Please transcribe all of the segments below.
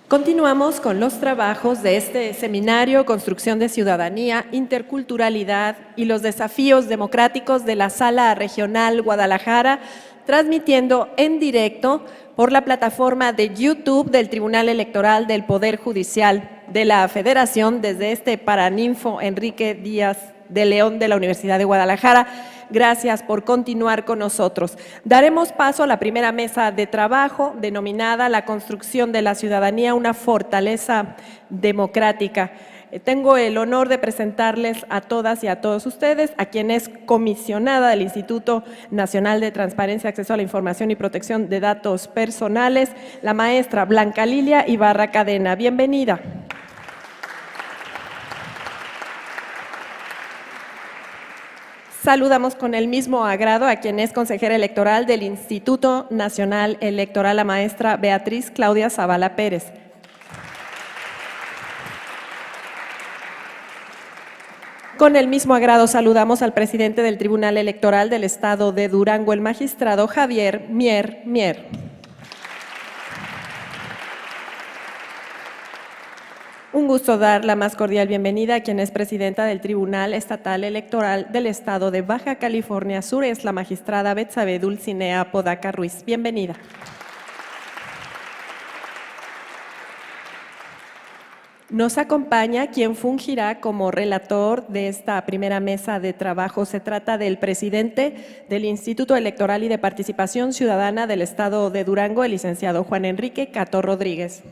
Continuamos con los trabajos de este seminario Construcción de Ciudadanía, Interculturalidad y los Desafíos Democráticos de la Sala Regional Guadalajara, transmitiendo en directo por la plataforma de YouTube del Tribunal Electoral del Poder Judicial de la Federación desde este Paraninfo Enrique Díaz de León de la Universidad de Guadalajara. Gracias por continuar con nosotros. Daremos paso a la primera mesa de trabajo denominada La construcción de la ciudadanía, una fortaleza democrática. Tengo el honor de presentarles a todas y a todos ustedes, a quien es comisionada del Instituto Nacional de Transparencia, Acceso a la Información y Protección de Datos Personales, la maestra Blanca Lilia Ibarra Cadena. Bienvenida. Saludamos con el mismo agrado a quien es consejera electoral del Instituto Nacional Electoral, la maestra Beatriz Claudia Zavala Pérez. Con el mismo agrado saludamos al presidente del Tribunal Electoral del Estado de Durango, el magistrado Javier Mier. Un gusto dar la más cordial bienvenida a quien es presidenta del Tribunal Estatal Electoral del Estado de Baja California Sur, es la magistrada Betsabe Dulcinea Podaca Ruiz. Bienvenida. Nos acompaña quien fungirá como relator de esta primera mesa de trabajo. Se trata del presidente del Instituto Electoral y de Participación Ciudadana del Estado de Durango, el licenciado Juan Enrique Cató Rodríguez.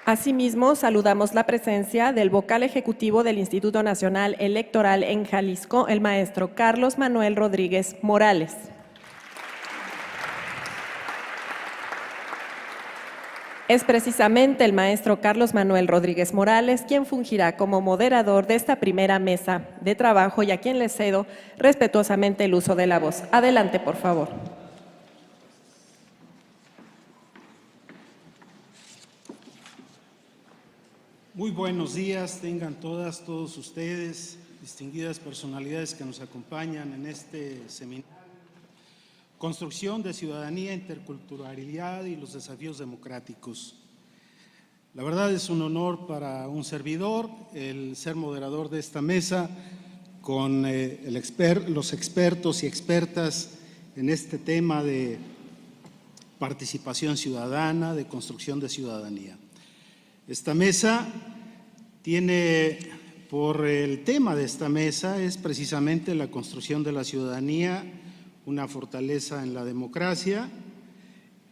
Asimismo, saludamos la presencia del vocal ejecutivo del Instituto Nacional Electoral en Jalisco, el maestro Carlos Manuel Rodríguez Morales. Es precisamente el maestro Carlos Manuel Rodríguez Morales quien fungirá como moderador de esta primera mesa de trabajo y a quien le cedo respetuosamente el uso de la voz. Adelante, por favor. Muy buenos días, tengan todos ustedes, distinguidas personalidades que nos acompañan en este seminario. Construcción de ciudadanía, interculturalidad y los desafíos democráticos. La verdad es un honor para un servidor el ser moderador de esta mesa con los expertos y expertas en este tema de participación ciudadana, de construcción de ciudadanía. Esta mesa tiene, por el tema de esta mesa, es precisamente la construcción de la ciudadanía, una fortaleza en la democracia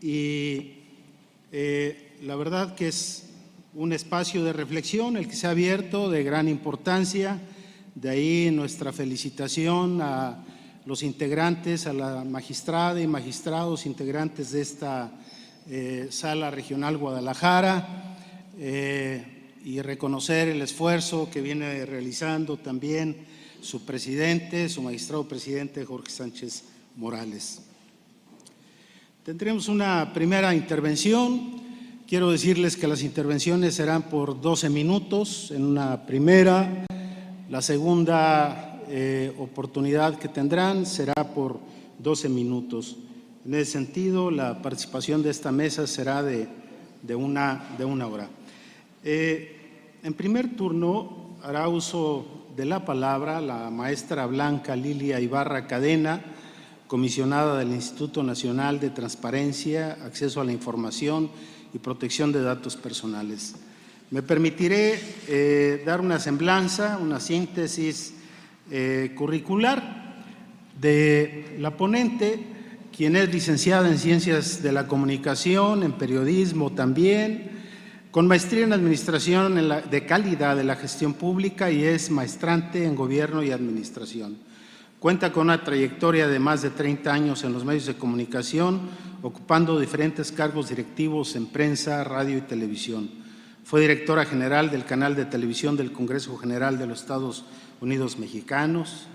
y la verdad que es un espacio de reflexión el que se ha abierto de gran importancia, de ahí nuestra felicitación a los integrantes, a la magistrada y magistrados integrantes de esta Sala Regional Guadalajara, y reconocer el esfuerzo que viene realizando también su presidente, su magistrado presidente Jorge Sánchez Morales. Tendremos una primera intervención. Quiero decirles que las intervenciones serán por 12 minutos en una primera. La segunda oportunidad que tendrán será por 12 minutos. En ese sentido, la participación de esta mesa será de una hora. En primer turno hará uso de la palabra la maestra Blanca Lilia Ibarra Cadena, comisionada del Instituto Nacional de Transparencia, Acceso a la Información y Protección de Datos Personales. Me permitiré dar una semblanza, una síntesis curricular de la ponente, quien es licenciada en Ciencias de la Comunicación, en Periodismo también, con maestría en Administración de Calidad de la Gestión Pública y es maestrante en Gobierno y Administración. Cuenta con una trayectoria de más de 30 años en los medios de comunicación, ocupando diferentes cargos directivos en prensa, radio y televisión. Fue directora general del canal de televisión del Congreso General de los Estados Unidos Mexicanos,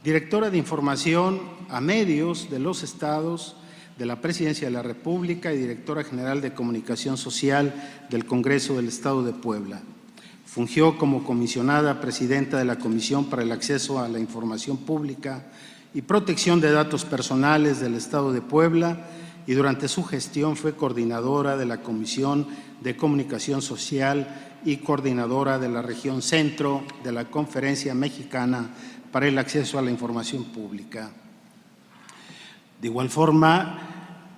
directora de información a medios de los estados de la Presidencia de la República y directora general de Comunicación Social del Congreso del Estado de Puebla. Fungió como comisionada presidenta de la Comisión para el Acceso a la Información Pública y Protección de Datos Personales del Estado de Puebla y durante su gestión fue coordinadora de la Comisión de Comunicación Social y coordinadora de la región centro de la Conferencia Mexicana para el Acceso a la Información Pública. De igual forma,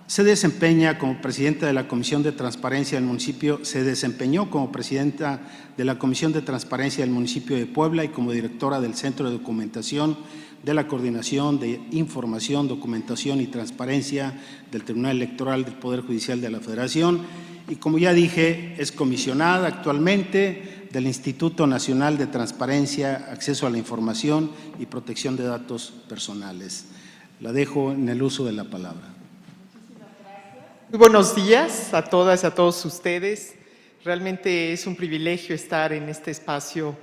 se desempeña como presidenta de la Comisión de Transparencia del municipio, se desempeñó como presidenta de la Comisión de Transparencia del municipio de Puebla y como directora del Centro de Documentación de la Coordinación de Información, Documentación y Transparencia del Tribunal Electoral del Poder Judicial de la Federación y, como ya dije, es comisionada actualmente del Instituto Nacional de Transparencia, Acceso a la Información y Protección de Datos Personales. La dejo en el uso de la palabra. Muy buenos días a todas y a todos ustedes. Realmente es un privilegio estar en este espacio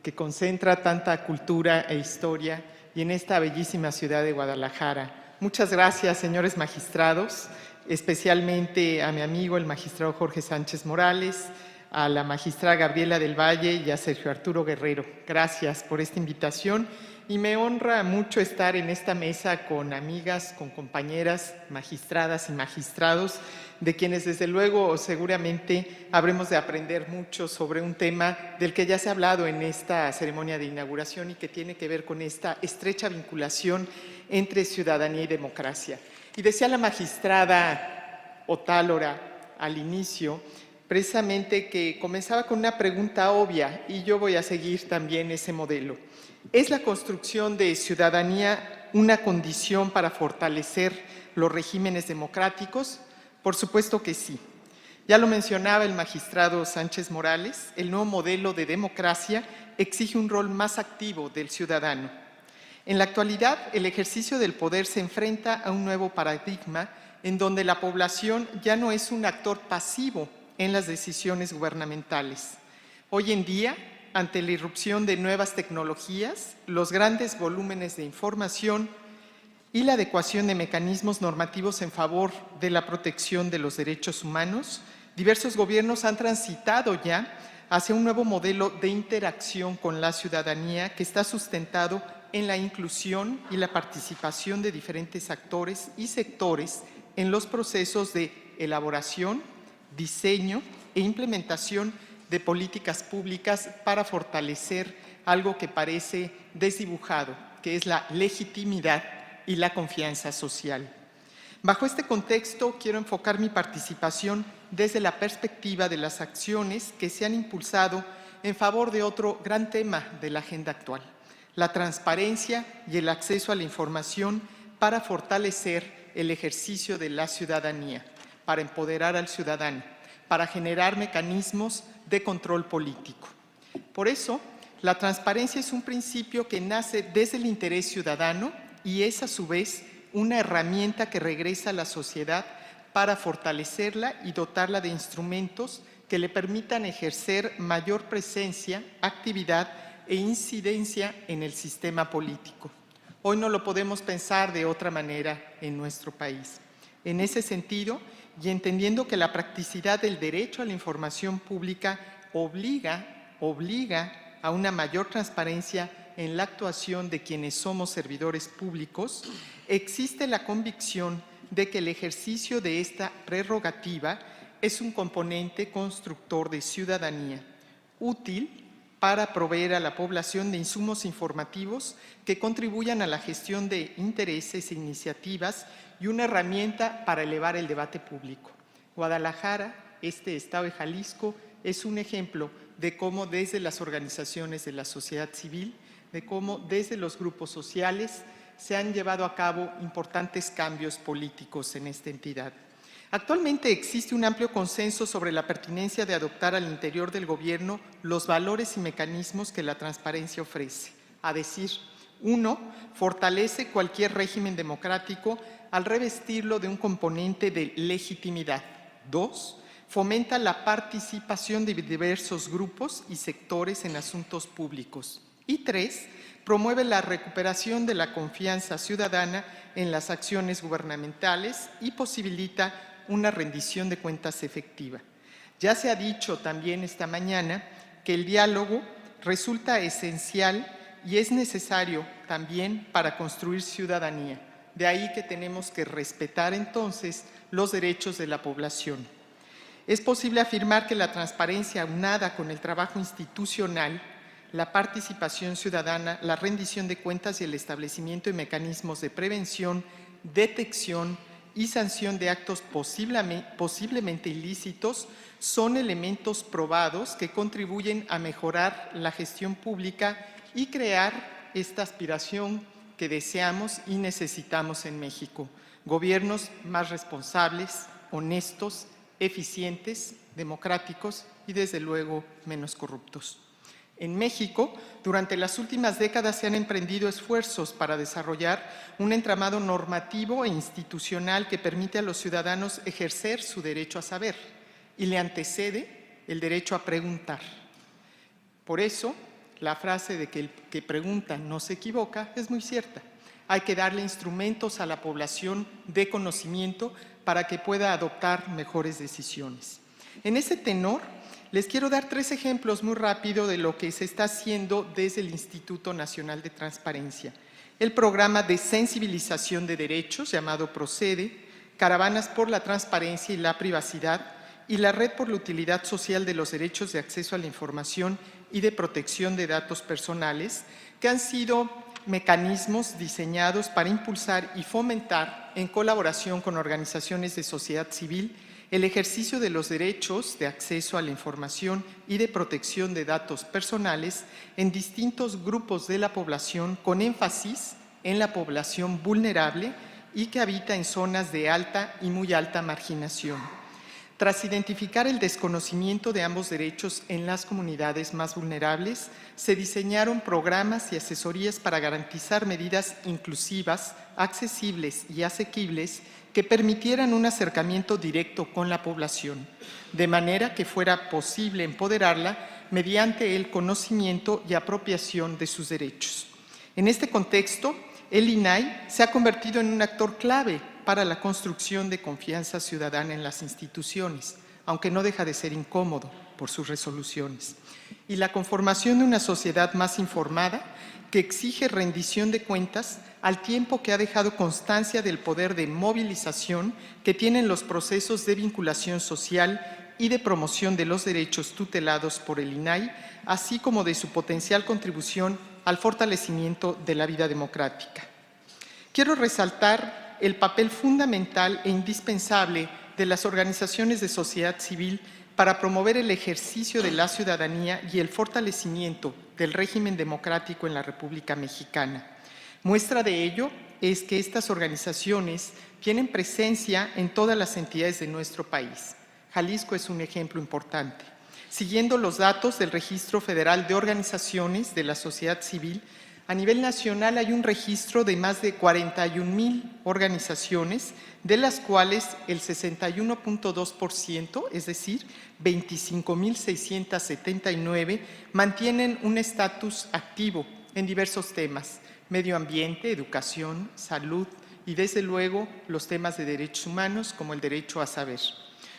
que concentra tanta cultura e historia y en esta bellísima ciudad de Guadalajara. Muchas gracias, señores magistrados, especialmente a mi amigo el magistrado Jorge Sánchez Morales, a la magistrada Gabriela del Valle y a Sergio Arturo Guerrero. Gracias por esta invitación y me honra mucho estar en esta mesa con amigas, con compañeras magistradas y magistrados, de quienes desde luego seguramente habremos de aprender mucho sobre un tema del que ya se ha hablado en esta ceremonia de inauguración y que tiene que ver con esta estrecha vinculación entre ciudadanía y democracia. Y decía la magistrada Otálora al inicio, precisamente que comenzaba con una pregunta obvia y yo voy a seguir también ese modelo. ¿Es la construcción de ciudadanía una condición para fortalecer los regímenes democráticos? Por supuesto que sí. Ya lo mencionaba el magistrado Sánchez Morales, el nuevo modelo de democracia exige un rol más activo del ciudadano. En la actualidad, el ejercicio del poder se enfrenta a un nuevo paradigma en donde la población ya no es un actor pasivo en las decisiones gubernamentales. Hoy en día, ante la irrupción de nuevas tecnologías, los grandes volúmenes de información y la adecuación de mecanismos normativos en favor de la protección de los derechos humanos, diversos gobiernos han transitado ya hacia un nuevo modelo de interacción con la ciudadanía que está sustentado en la inclusión y la participación de diferentes actores y sectores en los procesos de elaboración, diseño e implementación de políticas públicas para fortalecer algo que parece desdibujado, que es la legitimidad y la confianza social. Bajo este contexto, quiero enfocar mi participación desde la perspectiva de las acciones que se han impulsado en favor de otro gran tema de la agenda actual, la transparencia y el acceso a la información para fortalecer el ejercicio de la ciudadanía, para empoderar al ciudadano, para generar mecanismos de control político. Por eso, la transparencia es un principio que nace desde el interés ciudadano y es a su vez una herramienta que regresa a la sociedad para fortalecerla y dotarla de instrumentos que le permitan ejercer mayor presencia, actividad e incidencia en el sistema político. Hoy no lo podemos pensar de otra manera en nuestro país. En ese sentido, y entendiendo que la practicidad del derecho a la información pública obliga a una mayor transparencia en la actuación de quienes somos servidores públicos, existe la convicción de que el ejercicio de esta prerrogativa es un componente constructor de ciudadanía, útil para proveer a la población de insumos informativos que contribuyan a la gestión de intereses e iniciativas y una herramienta para elevar el debate público. Guadalajara, este estado de Jalisco, es un ejemplo de cómo desde las organizaciones de la sociedad civil, de cómo desde los grupos sociales se han llevado a cabo importantes cambios políticos en esta entidad. Actualmente existe un amplio consenso sobre la pertinencia de adoptar al interior del gobierno los valores y mecanismos que la transparencia ofrece. A decir, 1, fortalece cualquier régimen democrático al revestirlo de un componente de legitimidad. 2, fomenta la participación de diversos grupos y sectores en asuntos públicos. Y 3, promueve la recuperación de la confianza ciudadana en las acciones gubernamentales y posibilita una rendición de cuentas efectiva. Ya se ha dicho también esta mañana que el diálogo resulta esencial y es necesario también para construir ciudadanía. De ahí que tenemos que respetar entonces los derechos de la población. Es posible afirmar que la transparencia aunada con el trabajo institucional, la participación ciudadana, la rendición de cuentas y el establecimiento de mecanismos de prevención, detección y sanción de actos posiblemente ilícitos son elementos probados que contribuyen a mejorar la gestión pública y crear esta aspiración que deseamos y necesitamos en México. Gobiernos más responsables, honestos, eficientes, democráticos y, desde luego, menos corruptos. En México, durante las últimas décadas se han emprendido esfuerzos para desarrollar un entramado normativo e institucional que permite a los ciudadanos ejercer su derecho a saber y le antecede el derecho a preguntar. Por eso, la frase de que el que pregunta no se equivoca es muy cierta. Hay que darle instrumentos a la población de conocimiento para que pueda adoptar mejores decisiones. En ese tenor, les quiero dar 3 ejemplos muy rápido de lo que se está haciendo desde el Instituto Nacional de Transparencia. El programa de sensibilización de derechos, llamado Procede, Caravanas por la Transparencia y la Privacidad, y la Red por la Utilidad Social de los Derechos de Acceso a la Información y de Protección de Datos Personales, que han sido mecanismos diseñados para impulsar y fomentar, en colaboración con organizaciones de sociedad civil, el ejercicio de los derechos de acceso a la información y de protección de datos personales en distintos grupos de la población, con énfasis en la población vulnerable y que habita en zonas de alta y muy alta marginación. Tras identificar el desconocimiento de ambos derechos en las comunidades más vulnerables, se diseñaron programas y asesorías para garantizar medidas inclusivas, accesibles y asequibles que permitieran un acercamiento directo con la población, de manera que fuera posible empoderarla mediante el conocimiento y apropiación de sus derechos. En este contexto, el INAI se ha convertido en un actor clave para la construcción de confianza ciudadana en las instituciones, aunque no deja de ser incómodo por sus resoluciones, y la conformación de una sociedad más informada que exige rendición de cuentas al tiempo que ha dejado constancia del poder de movilización que tienen los procesos de vinculación social y de promoción de los derechos tutelados por el INAI, así como de su potencial contribución al fortalecimiento de la vida democrática. Quiero resaltar el papel fundamental e indispensable de las organizaciones de sociedad civil para promover el ejercicio de la ciudadanía y el fortalecimiento del régimen democrático en la República Mexicana. Muestra de ello es que estas organizaciones tienen presencia en todas las entidades de nuestro país. Jalisco es un ejemplo importante. Siguiendo los datos del Registro Federal de Organizaciones de la Sociedad Civil, a nivel nacional hay un registro de más de 41,000 organizaciones, de las cuales el 61.2%, es decir, 25,679, mantienen un estatus activo en diversos temas: medio ambiente, educación, salud y, desde luego, los temas de derechos humanos, como el derecho a saber.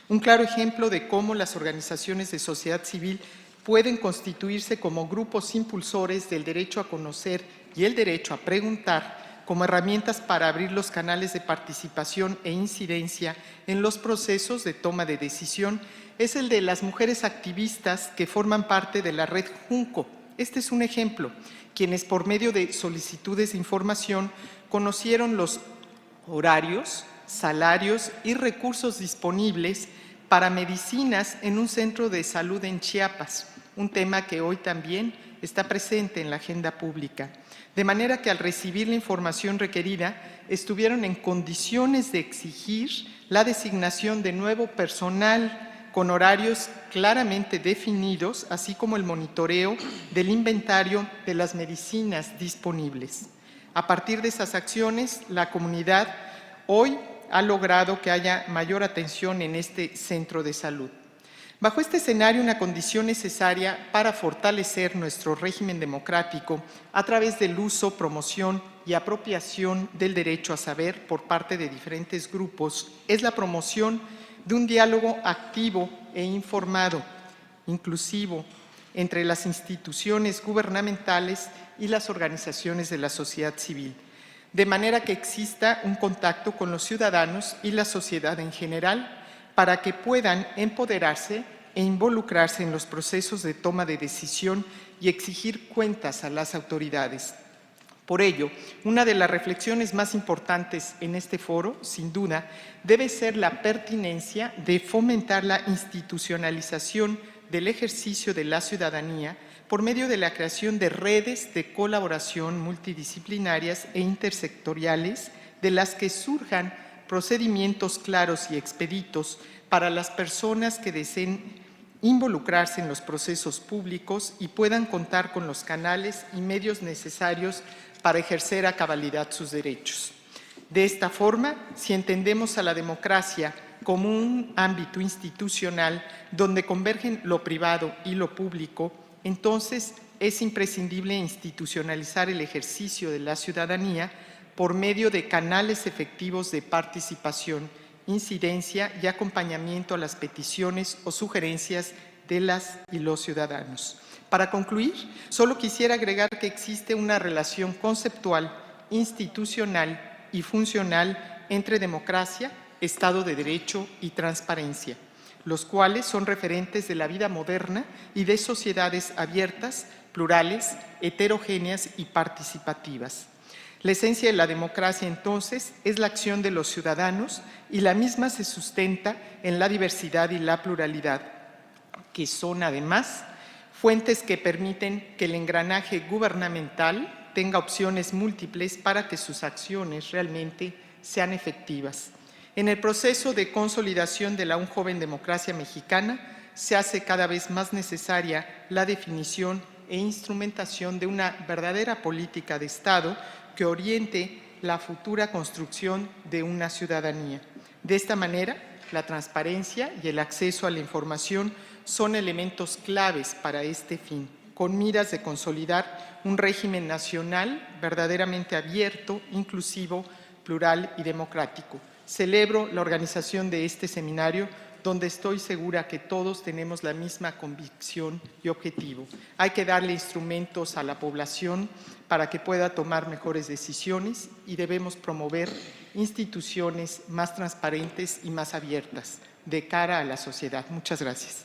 Un claro ejemplo de cómo las organizaciones de sociedad civil pueden constituirse como grupos impulsores del derecho a conocer y el derecho a preguntar como herramientas para abrir los canales de participación e incidencia en los procesos de toma de decisión es el de las mujeres activistas que forman parte de la red Junco. Este es un ejemplo, quienes por medio de solicitudes de información conocieron los horarios, salarios y recursos disponibles para medicinas en un centro de salud en Chiapas, un tema que hoy también está presente en la agenda pública. De manera que al recibir la información requerida, estuvieron en condiciones de exigir la designación de nuevo personal con horarios claramente definidos, así como el monitoreo del inventario de las medicinas disponibles. A partir de esas acciones, la comunidad hoy ha logrado que haya mayor atención en este centro de salud. Bajo este escenario, una condición necesaria para fortalecer nuestro régimen democrático a través del uso, promoción y apropiación del derecho a saber por parte de diferentes grupos es la promoción de un diálogo activo e informado, inclusivo, entre las instituciones gubernamentales y las organizaciones de la sociedad civil. de manera que exista un contacto con los ciudadanos y la sociedad en general para que puedan empoderarse e involucrarse en los procesos de toma de decisión y exigir cuentas a las autoridades. Por ello, una de las reflexiones más importantes en este foro, sin duda, debe ser la pertinencia de fomentar la institucionalización del ejercicio de la ciudadanía por medio de la creación de redes de colaboración multidisciplinarias e intersectoriales de las que surjan procedimientos claros y expeditos para las personas que deseen involucrarse en los procesos públicos y puedan contar con los canales y medios necesarios para ejercer a cabalidad sus derechos. De esta forma, si entendemos a la democracia como un ámbito institucional donde convergen lo privado y lo público, entonces es imprescindible institucionalizar el ejercicio de la ciudadanía por medio de canales efectivos de participación, incidencia y acompañamiento a las peticiones o sugerencias de las y los ciudadanos. Para concluir, solo quisiera agregar que existe una relación conceptual, institucional y funcional entre democracia, Estado de Derecho y transparencia, los cuales son referentes de la vida moderna y de sociedades abiertas, plurales, heterogéneas y participativas. La esencia de la democracia, entonces, es la acción de los ciudadanos y la misma se sustenta en la diversidad y la pluralidad, que son, además, fuentes que permiten que el engranaje gubernamental tenga opciones múltiples para que sus acciones realmente sean efectivas. En el proceso de consolidación de la aún joven democracia mexicana, se hace cada vez más necesaria la definición e instrumentación de una verdadera política de Estado que oriente la futura construcción de una ciudadanía. De esta manera, la transparencia y el acceso a la información son elementos claves para este fin, con miras de consolidar un régimen nacional verdaderamente abierto, inclusivo, plural y democrático. Celebro la organización de este seminario, donde estoy segura que todos tenemos la misma convicción y objetivo. Hay que darle instrumentos a la población para que pueda tomar mejores decisiones y debemos promover instituciones más transparentes y más abiertas de cara a la sociedad. Muchas gracias.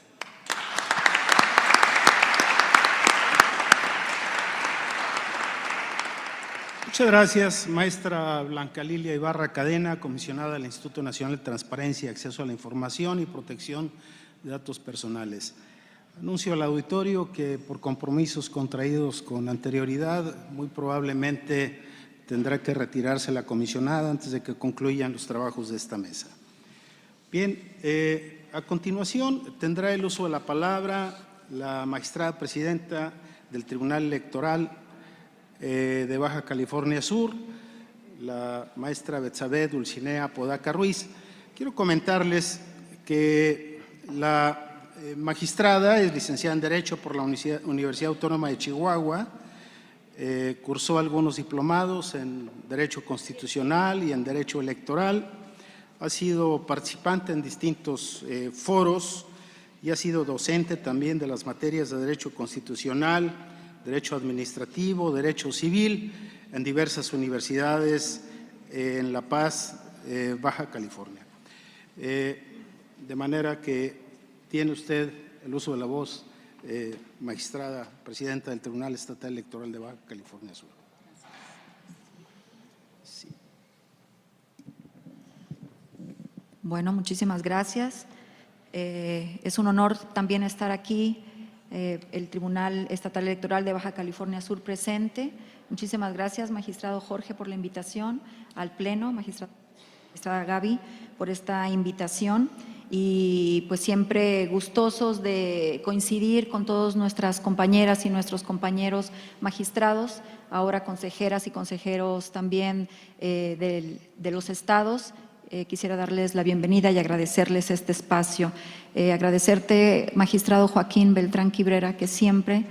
Muchas gracias, maestra Blanca Lilia Ibarra Cadena, comisionada del Instituto Nacional de Transparencia, Acceso a la Información y Protección de Datos Personales. Anuncio al auditorio que por compromisos contraídos con anterioridad, muy probablemente tendrá que retirarse la comisionada antes de que concluyan los trabajos de esta mesa. Bien, a continuación tendrá el uso de la palabra la magistrada presidenta del Tribunal Electoral de Baja California Sur, la maestra Betsabé Dulcinea Apodaca Ruiz. Quiero comentarles que la magistrada es licenciada en Derecho por la Universidad Autónoma de Chihuahua, cursó algunos diplomados en Derecho Constitucional y en Derecho Electoral, ha sido participante en distintos foros y ha sido docente también de las materias de Derecho Constitucional, Derecho Administrativo, Derecho Civil, en diversas universidades en La Paz, Baja California. De manera que tiene usted el uso de la voz, magistrada presidenta del Tribunal Estatal Electoral de Baja California Sur. Sí. Bueno, muchísimas gracias. Es un honor también estar aquí. El Tribunal Estatal Electoral de Baja California Sur presente. Muchísimas gracias, magistrado Jorge, por la invitación, al Pleno, magistrada Gaby, por esta invitación y pues siempre gustosos de coincidir con todas nuestras compañeras y nuestros compañeros magistrados, ahora consejeras y consejeros también de los estados. Quisiera darles la bienvenida y agradecerles este espacio. Agradecerte, magistrado Joaquín Beltrán Quibrera, que siempre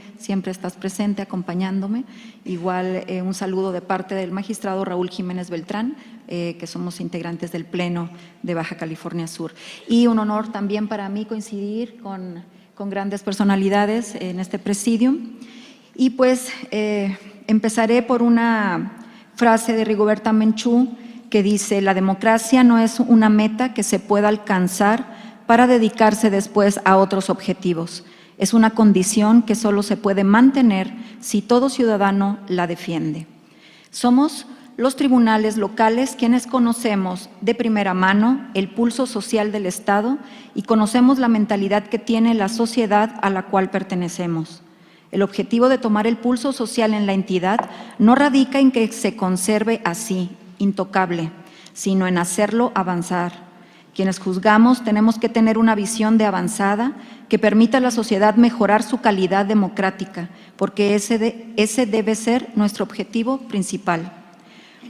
estás presente acompañándome. Igual un saludo de parte del magistrado Raúl Jiménez Beltrán, que somos integrantes del Pleno de Baja California Sur. Y un honor también para mí coincidir con grandes personalidades en este presidium. Y pues empezaré por una frase de Rigoberta Menchú que dice: la democracia no es una meta que se pueda alcanzar para dedicarse después a otros objetivos. Es una condición que solo se puede mantener si todo ciudadano la defiende. Somos los tribunales locales quienes conocemos de primera mano el pulso social del Estado y conocemos la mentalidad que tiene la sociedad a la cual pertenecemos. El objetivo de tomar el pulso social en la entidad no radica en que se conserve así, intocable, sino en hacerlo avanzar. Quienes juzgamos tenemos que tener una visión de avanzada que permita a la sociedad mejorar su calidad democrática, porque ese debe ser nuestro objetivo principal.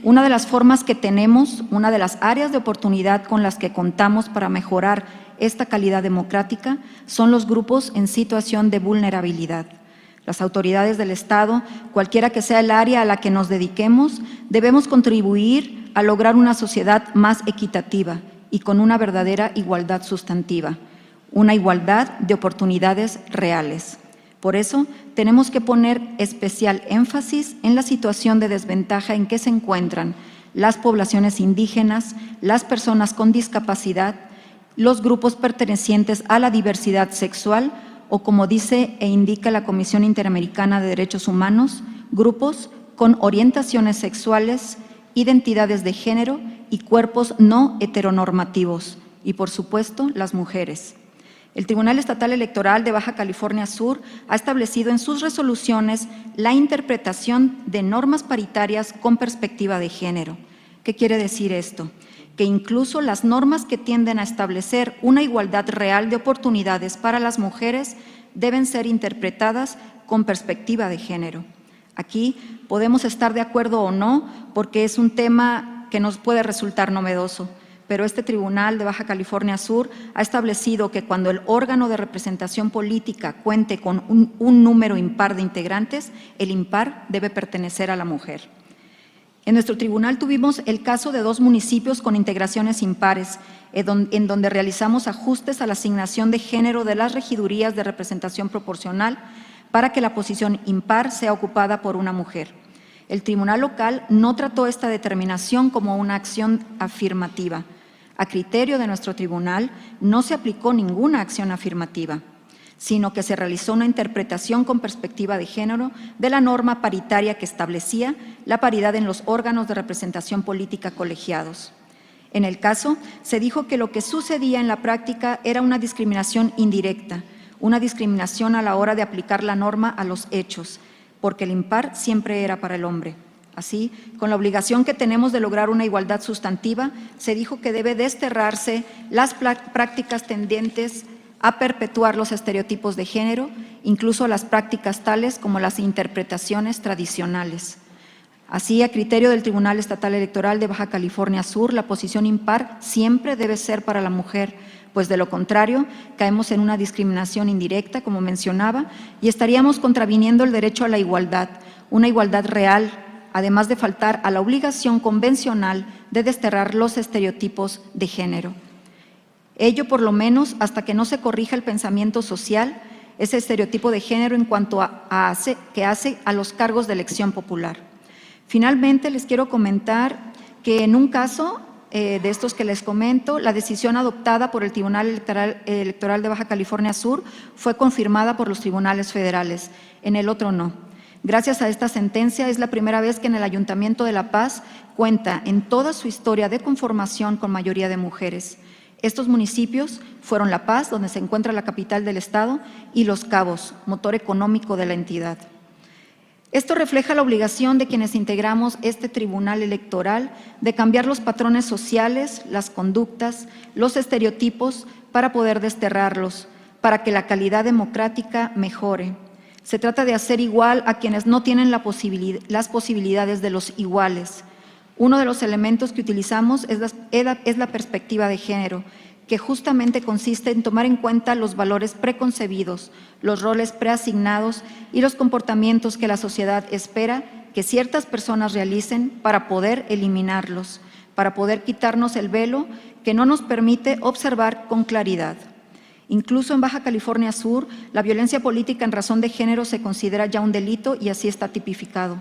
Una de las formas que tenemos, una de las áreas de oportunidad con las que contamos para mejorar esta calidad democrática son los grupos en situación de vulnerabilidad. Las autoridades del Estado, cualquiera que sea el área a la que nos dediquemos, debemos contribuir a lograr una sociedad más equitativa y con una verdadera igualdad sustantiva, una igualdad de oportunidades reales. Por eso, tenemos que poner especial énfasis en la situación de desventaja en que se encuentran las poblaciones indígenas, las personas con discapacidad, los grupos pertenecientes a la diversidad sexual o, como dice e indica la Comisión Interamericana de Derechos Humanos, grupos con orientaciones sexuales, identidades de género y cuerpos no heteronormativos, y por supuesto las mujeres. El Tribunal Estatal Electoral de Baja California Sur ha establecido en sus resoluciones la interpretación de normas paritarias con perspectiva de género. ¿Qué quiere decir esto? Que incluso las normas que tienden a establecer una igualdad real de oportunidades para las mujeres deben ser interpretadas con perspectiva de género. Aquí podemos estar de acuerdo o no, porque es un tema que nos puede resultar novedoso, pero este Tribunal de Baja California Sur ha establecido que cuando el órgano de representación política cuente con un número impar de integrantes, el impar debe pertenecer a la mujer. En nuestro tribunal tuvimos el caso de 2 municipios con integraciones impares, en donde realizamos ajustes a la asignación de género de las regidurías de representación proporcional para que la posición impar sea ocupada por una mujer. El tribunal local no trató esta determinación como una acción afirmativa. A criterio de nuestro tribunal, no se aplicó ninguna acción afirmativa, sino que se realizó una interpretación con perspectiva de género de la norma paritaria que establecía la paridad en los órganos de representación política colegiados. En el caso, se dijo que lo que sucedía en la práctica era una discriminación indirecta, una discriminación a la hora de aplicar la norma a los hechos, porque el impar siempre era para el hombre. Así, con la obligación que tenemos de lograr una igualdad sustantiva, se dijo que debe desterrarse las prácticas tendientes a perpetuar los estereotipos de género, incluso las prácticas tales como las interpretaciones tradicionales. Así, a criterio del Tribunal Estatal Electoral de Baja California Sur, la posición impar siempre debe ser para la mujer, pues de lo contrario caemos en una discriminación indirecta, como mencionaba, y estaríamos contraviniendo el derecho a la igualdad, una igualdad real, además de faltar a la obligación convencional de desterrar los estereotipos de género. Ello, por lo menos, hasta que no se corrija el pensamiento social, ese estereotipo de género en cuanto que hace a los cargos de elección popular. Finalmente, les quiero comentar que en un caso de estos que les comento, la decisión adoptada por el Tribunal Electoral de Baja California Sur fue confirmada por los tribunales federales, en el otro no. Gracias a esta sentencia, es la primera vez que en el Ayuntamiento de La Paz cuenta en toda su historia de conformación con mayoría de mujeres. Estos municipios fueron La Paz, donde se encuentra la capital del estado, y Los Cabos, motor económico de la entidad. Esto refleja la obligación de quienes integramos este tribunal electoral de cambiar los patrones sociales, las conductas, los estereotipos para poder desterrarlos, para que la calidad democrática mejore. Se trata de hacer igual a quienes no tienen las posibilidades de los iguales. Uno de los elementos que utilizamos es la perspectiva de género, que justamente consiste en tomar en cuenta los valores preconcebidos, los roles preasignados y los comportamientos que la sociedad espera que ciertas personas realicen para poder eliminarlos, para poder quitarnos el velo que no nos permite observar con claridad. Incluso en Baja California Sur, la violencia política en razón de género se considera ya un delito y así está tipificado.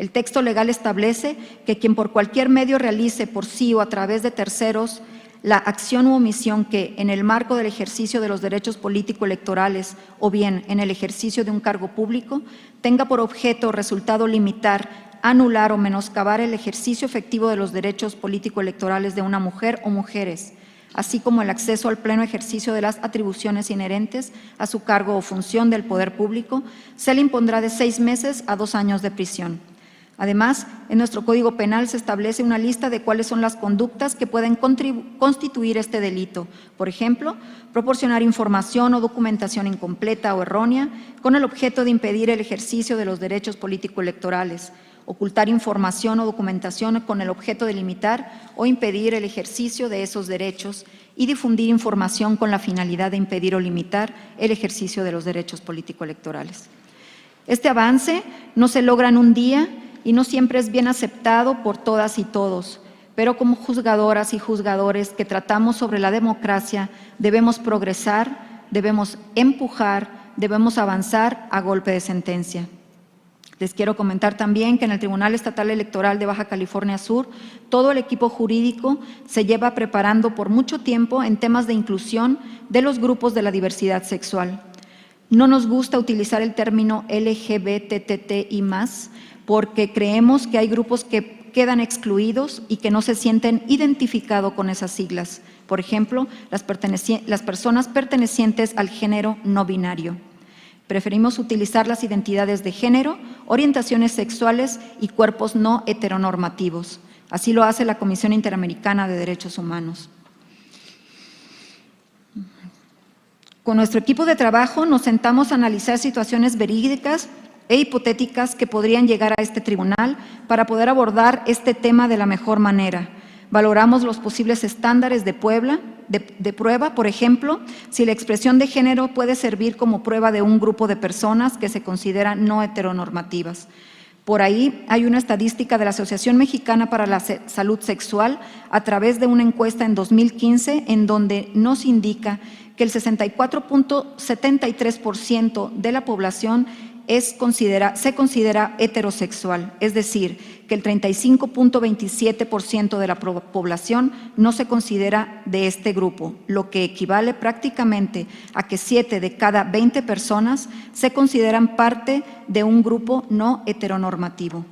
El texto legal establece que quien por cualquier medio realice por sí o a través de terceros la acción u omisión que, en el marco del ejercicio de los derechos político-electorales o bien en el ejercicio de un cargo público, tenga por objeto o resultado limitar, anular o menoscabar el ejercicio efectivo de los derechos político-electorales de una mujer o mujeres, así como el acceso al pleno ejercicio de las atribuciones inherentes a su cargo o función del poder público, se le impondrá de 6 meses a 2 años de prisión. Además, en nuestro Código Penal se establece una lista de cuáles son las conductas que pueden constituir este delito. Por ejemplo, proporcionar información o documentación incompleta o errónea con el objeto de impedir el ejercicio de los derechos político-electorales, ocultar información o documentación con el objeto de limitar o impedir el ejercicio de esos derechos y difundir información con la finalidad de impedir o limitar el ejercicio de los derechos político-electorales. Este avance no se logra en un día y no siempre es bien aceptado por todas y todos, pero como juzgadoras y juzgadores que tratamos sobre la democracia, debemos progresar, debemos empujar, debemos avanzar a golpe de sentencia. Les quiero comentar también que en el Tribunal Estatal Electoral de Baja California Sur, todo el equipo jurídico se lleva preparando por mucho tiempo en temas de inclusión de los grupos de la diversidad sexual. No nos gusta utilizar el término LGBTTI+, porque creemos que hay grupos que quedan excluidos y que no se sienten identificados con esas siglas. Por ejemplo, las personas pertenecientes al género no binario. Preferimos utilizar las identidades de género, orientaciones sexuales y cuerpos no heteronormativos. Así lo hace la Comisión Interamericana de Derechos Humanos. Con nuestro equipo de trabajo nos sentamos a analizar situaciones verídicas e hipotéticas que podrían llegar a este tribunal para poder abordar este tema de la mejor manera. Valoramos los posibles estándares de prueba, por ejemplo, si la expresión de género puede servir como prueba de un grupo de personas que se consideran no heteronormativas. Por ahí hay una estadística de la Asociación Mexicana para la Salud Sexual a través de una encuesta en 2015 en donde nos indica que el 64.73% de la población se considera heterosexual, es decir, que el 35.27% de la población no se considera de este grupo, lo que equivale prácticamente a que 7 de cada 20 personas se consideran parte de un grupo no heteronormativo.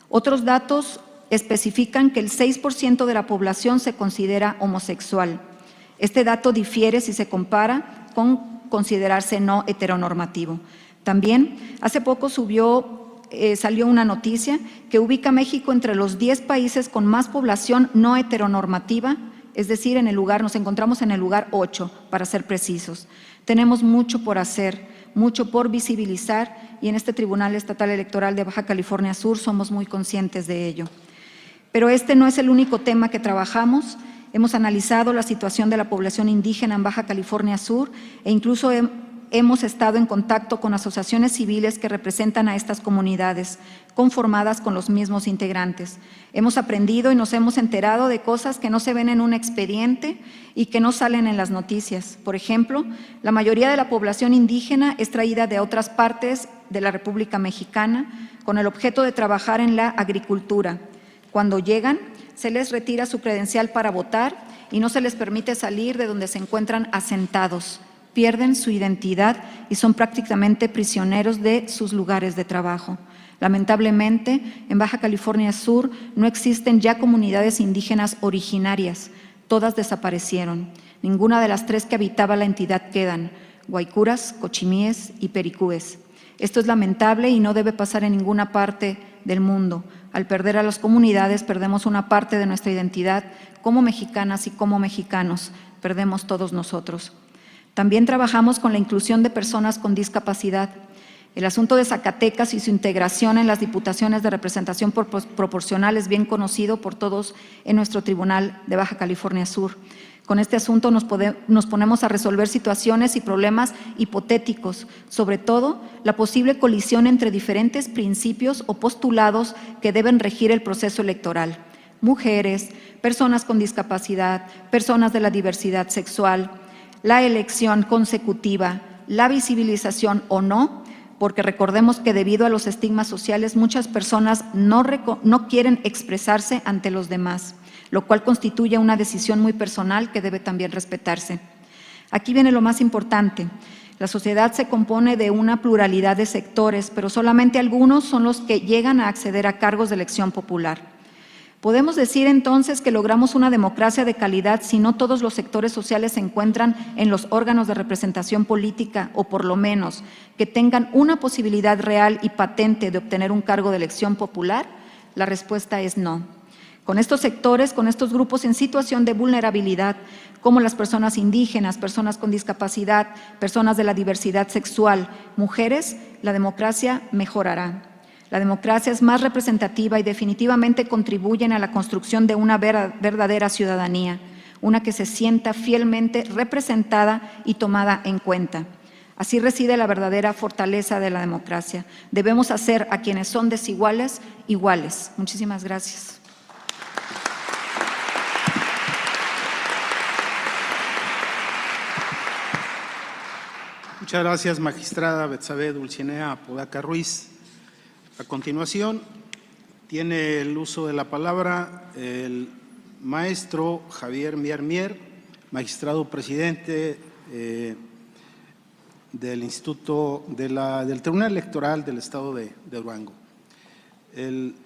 Otros datos especifican que el 6% de la población se considera homosexual. Este dato difiere si se compara con considerarse no heteronormativo. También hace poco salió una noticia que ubica a México entre los 10 países con más población no heteronormativa, es decir, nos encontramos en el lugar 8, para ser precisos. Tenemos mucho por hacer, mucho por visibilizar y en este Tribunal Estatal Electoral de Baja California Sur somos muy conscientes de ello. Pero este no es el único tema que trabajamos. Hemos analizado la situación de la población indígena en Baja California Sur e incluso hemos estado en contacto con asociaciones civiles que representan a estas comunidades, conformadas con los mismos integrantes. Hemos aprendido y nos hemos enterado de cosas que no se ven en un expediente y que no salen en las noticias. Por ejemplo, la mayoría de la población indígena es traída de otras partes de la República Mexicana con el objeto de trabajar en la agricultura. Cuando llegan, se les retira su credencial para votar y no se les permite salir de donde se encuentran asentados. Pierden su identidad y son prácticamente prisioneros de sus lugares de trabajo. Lamentablemente, en Baja California Sur no existen ya comunidades indígenas originarias. Todas desaparecieron. Ninguna de las 3 que habitaba la entidad quedan: guaycuras, cochimíes y pericúes. Esto es lamentable y no debe pasar en ninguna parte del mundo. Al perder a las comunidades, perdemos una parte de nuestra identidad como mexicanas y como mexicanos. Perdemos todos nosotros. También trabajamos con la inclusión de personas con discapacidad. El asunto de Zacatecas y su integración en las diputaciones de representación proporcional es bien conocido por todos en nuestro Tribunal de Baja California Sur. Con este asunto nos ponemos a resolver situaciones y problemas hipotéticos, sobre todo la posible colisión entre diferentes principios o postulados que deben regir el proceso electoral. Mujeres, personas con discapacidad, personas de la diversidad sexual, la elección consecutiva, la visibilización o no porque recordemos que debido a los estigmas sociales muchas personas no quieren expresarse ante los demás, lo cual constituye una decisión muy personal que debe también respetarse. Aquí viene lo más importante. La sociedad se compone de una pluralidad de sectores, pero solamente algunos son los que llegan a acceder a cargos de elección popular. Podemos decir entonces que logramos una democracia de calidad si no todos los sectores sociales se encuentran en los órganos de representación política, o por lo menos que tengan una posibilidad real y patente de obtener un cargo de elección popular. La respuesta es no. Con estos sectores, con estos grupos en situación de vulnerabilidad, como las personas indígenas, personas con discapacidad, personas de la diversidad sexual, mujeres, la democracia mejorará. La democracia es más representativa y definitivamente contribuyen a la construcción de una verdadera ciudadanía, una que se sienta fielmente representada y tomada en cuenta. Así reside la verdadera fortaleza de la democracia. Debemos hacer a quienes son desiguales, iguales. Muchísimas gracias. Muchas gracias, magistrada Betsabe Dulcinea Apodaca Ruiz. A continuación, tiene el uso de la palabra el maestro Javier Mier, magistrado presidente del Instituto del Tribunal Electoral del Estado de Durango. El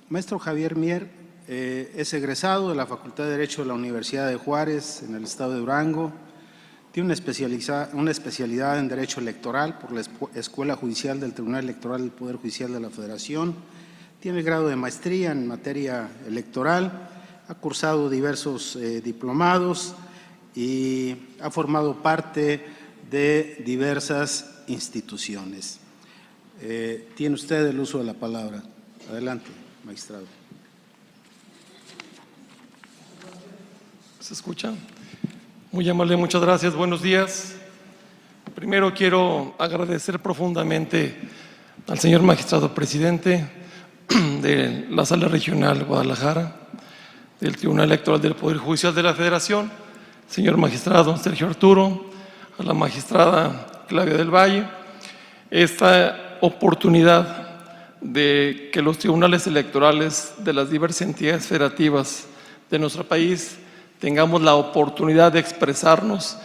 maestro Javier Mier es egresado de la Facultad de Derecho de la Universidad de Juárez en el Estado de Durango. Tiene una especialidad en Derecho Electoral por la Escuela Judicial del Tribunal Electoral del Poder Judicial de la Federación. Tiene el grado de maestría en materia electoral. Ha cursado diversos diplomados y ha formado parte de diversas instituciones. Tiene usted el uso de la palabra. Adelante, magistrado. ¿Se escucha? Muy amable, muchas gracias. Buenos días. Primero quiero agradecer profundamente al señor magistrado presidente de la Sala Regional Guadalajara, del Tribunal Electoral del Poder Judicial de la Federación, señor magistrado Sergio Arturo, a la magistrada Claudia del Valle, esta oportunidad de que los tribunales electorales de las diversas entidades federativas de nuestro país tengamos la oportunidad de expresarnos,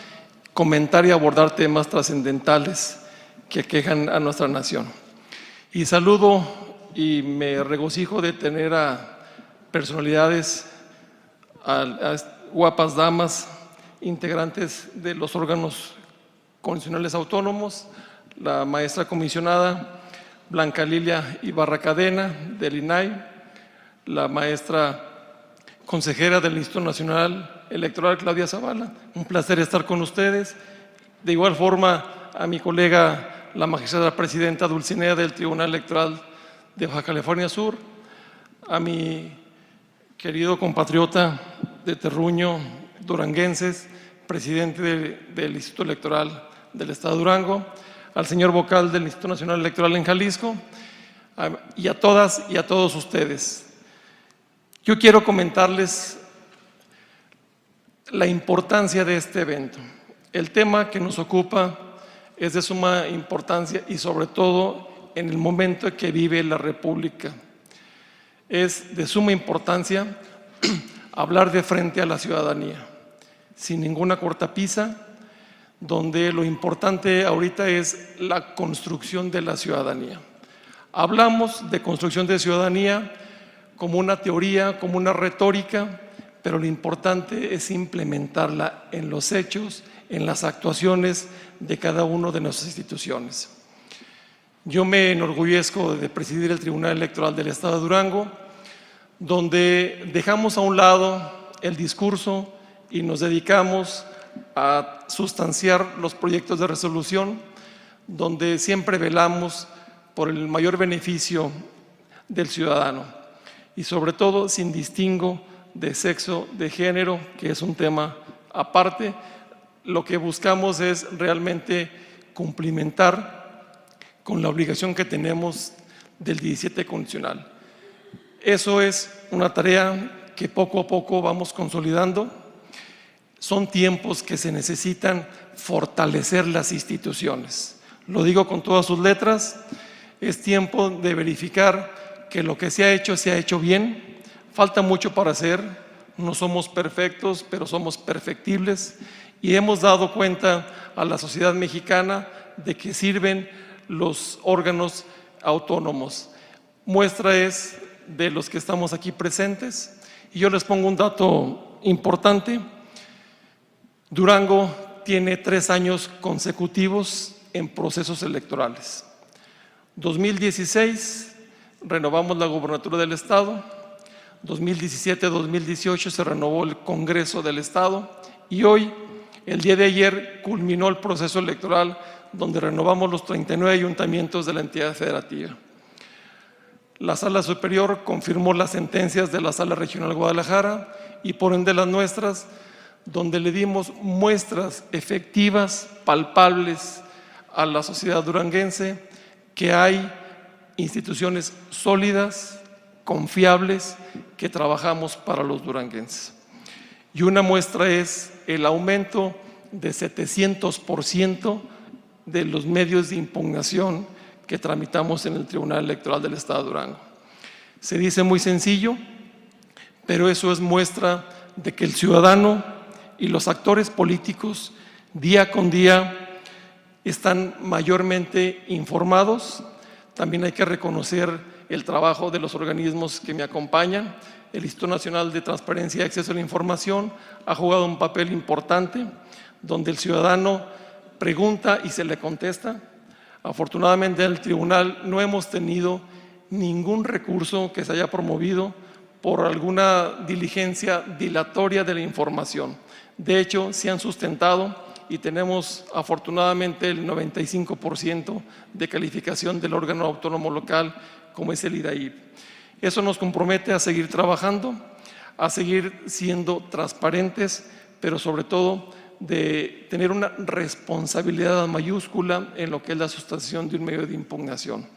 comentar y abordar temas trascendentales que aquejan a nuestra nación. Y saludo y me regocijo de tener a personalidades, a guapas damas, integrantes de los órganos constitucionales autónomos, la maestra comisionada Blanca Lilia Ibarra Cadena del INAI, la maestra consejera del Instituto Nacional Electoral Claudia Zavala. Un placer estar con ustedes. De igual forma a mi colega la magistrada presidenta Dulcinea del Tribunal Electoral de Baja California Sur, a mi querido compatriota de terruño duranguenses, presidente del Instituto Electoral del Estado de Durango, al señor vocal del Instituto Nacional Electoral en Jalisco, y a todas y a todos ustedes. Yo quiero comentarles la importancia de este evento. El tema que nos ocupa es de suma importancia y sobre todo en el momento en que vive la República. Es de suma importancia hablar de frente a la ciudadanía, sin ninguna cortapisa, donde lo importante ahorita es la construcción de la ciudadanía. Hablamos de construcción de ciudadanía como una teoría, como una retórica, pero lo importante es implementarla en los hechos, en las actuaciones de cada una de nuestras instituciones. Yo me enorgullezco de presidir el Tribunal Electoral del Estado de Durango, donde dejamos a un lado el discurso y nos dedicamos a sustanciar los proyectos de resolución, donde siempre velamos por el mayor beneficio del ciudadano y sobre todo sin distingo de sexo, de género, que es un tema aparte. Lo que buscamos es realmente cumplimentar con la obligación que tenemos del 17 constitucional. Eso es una tarea que poco a poco vamos consolidando. Son tiempos que se necesitan fortalecer las instituciones. Lo digo con todas sus letras, es tiempo de verificar que lo que se ha hecho bien. Falta mucho para hacer, no somos perfectos, pero somos perfectibles y hemos dado cuenta a la sociedad mexicana de que sirven los órganos autónomos. Muestra es de los que estamos aquí presentes y yo les pongo un dato importante. Durango tiene 3 años consecutivos en procesos electorales. 2016 renovamos la gobernatura del Estado, 2017-2018 se renovó el Congreso del Estado y hoy, el día de ayer, culminó el proceso electoral donde renovamos los 39 ayuntamientos de la entidad federativa. La Sala Superior confirmó las sentencias de la Sala Regional Guadalajara y por ende las nuestras, donde le dimos muestras efectivas, palpables a la sociedad duranguense que hay instituciones sólidas, confiables, que trabajamos para los duranguenses. Y una muestra es el aumento de 700% de los medios de impugnación que tramitamos en el Tribunal Electoral del Estado de Durango. Se dice muy sencillo, pero eso es muestra de que el ciudadano y los actores políticos día con día están mayormente informados. También hay que reconocer el trabajo de los organismos que me acompañan. El Instituto Nacional de Transparencia y Acceso a la Información ha jugado un papel importante, donde el ciudadano pregunta y se le contesta. Afortunadamente en el tribunal no hemos tenido ningún recurso que se haya promovido por alguna diligencia dilatoria de la información. De hecho, se han sustentado y tenemos afortunadamente el 95% de calificación del órgano autónomo local como es el IDAIP. Eso nos compromete a seguir trabajando, a seguir siendo transparentes, pero sobre todo de tener una responsabilidad mayúscula en lo que es la sustentación de un medio de impugnación.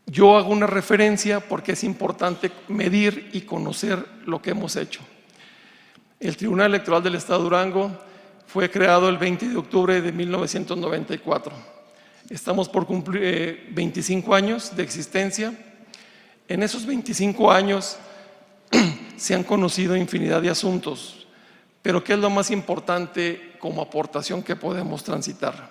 Yo hago una referencia porque es importante medir y conocer lo que hemos hecho. El Tribunal Electoral del Estado de Durango fue creado el 20 de octubre de 1994. Estamos por cumplir 25 años de existencia. En esos 25 años se han conocido infinidad de asuntos, pero ¿qué es lo más importante como aportación que podemos transitar?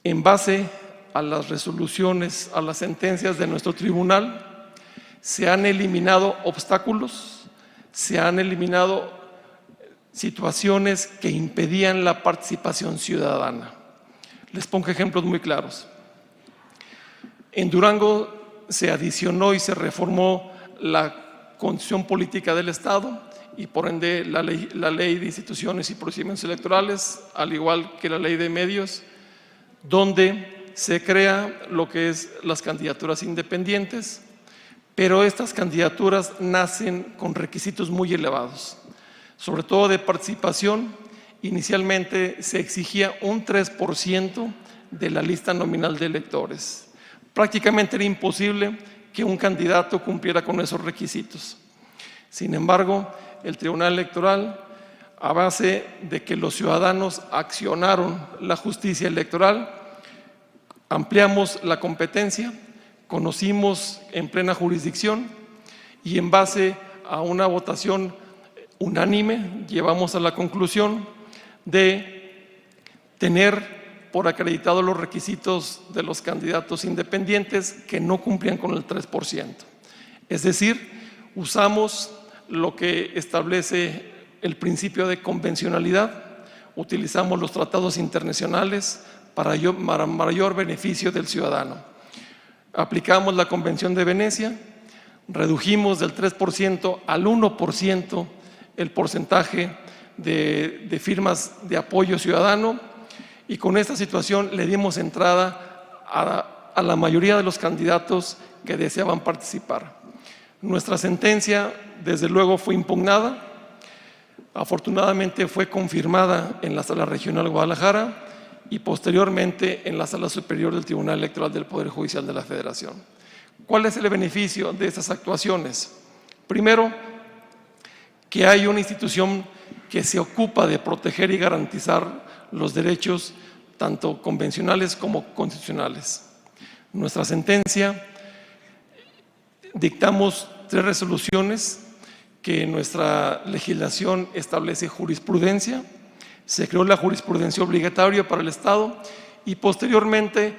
En base a las resoluciones, a las sentencias de nuestro tribunal, se han eliminado obstáculos, se han eliminado situaciones que impedían la participación ciudadana. Les pongo ejemplos muy claros. En Durango se adicionó y se reformó la Constitución Política del Estado y por ende la ley de instituciones y procedimientos electorales, al igual que la ley de medios, donde se crea lo que es las candidaturas independientes, pero estas candidaturas nacen con requisitos muy elevados, sobre todo de participación. Inicialmente se exigía un 3% de la lista nominal de electores. Prácticamente era imposible que un candidato cumpliera con esos requisitos. Sin embargo, el Tribunal Electoral, a base de que los ciudadanos accionaron la justicia electoral, ampliamos la competencia, conocimos en plena jurisdicción y en base a una votación unánime llegamos a la conclusión de tener por acreditado los requisitos de los candidatos independientes que no cumplían con el 3%. Es decir, usamos lo que establece el principio de convencionalidad, utilizamos los tratados internacionales para mayor beneficio del ciudadano. Aplicamos la Convención de Venecia, redujimos del 3% al 1% el porcentaje de firmas de apoyo ciudadano y con esta situación le dimos entrada a la mayoría de los candidatos que deseaban participar. Nuestra sentencia, desde luego, fue impugnada. Afortunadamente fue confirmada en la Sala Regional Guadalajara y posteriormente en la Sala Superior del Tribunal Electoral del Poder Judicial de la Federación. ¿Cuál es el beneficio de estas actuaciones? Primero, que hay una institución que se ocupa de proteger y garantizar los derechos tanto convencionales como constitucionales. Nuestra sentencia, dictamos 3 resoluciones que en nuestra legislación establece jurisprudencia. Se creó la jurisprudencia obligatoria para el Estado y posteriormente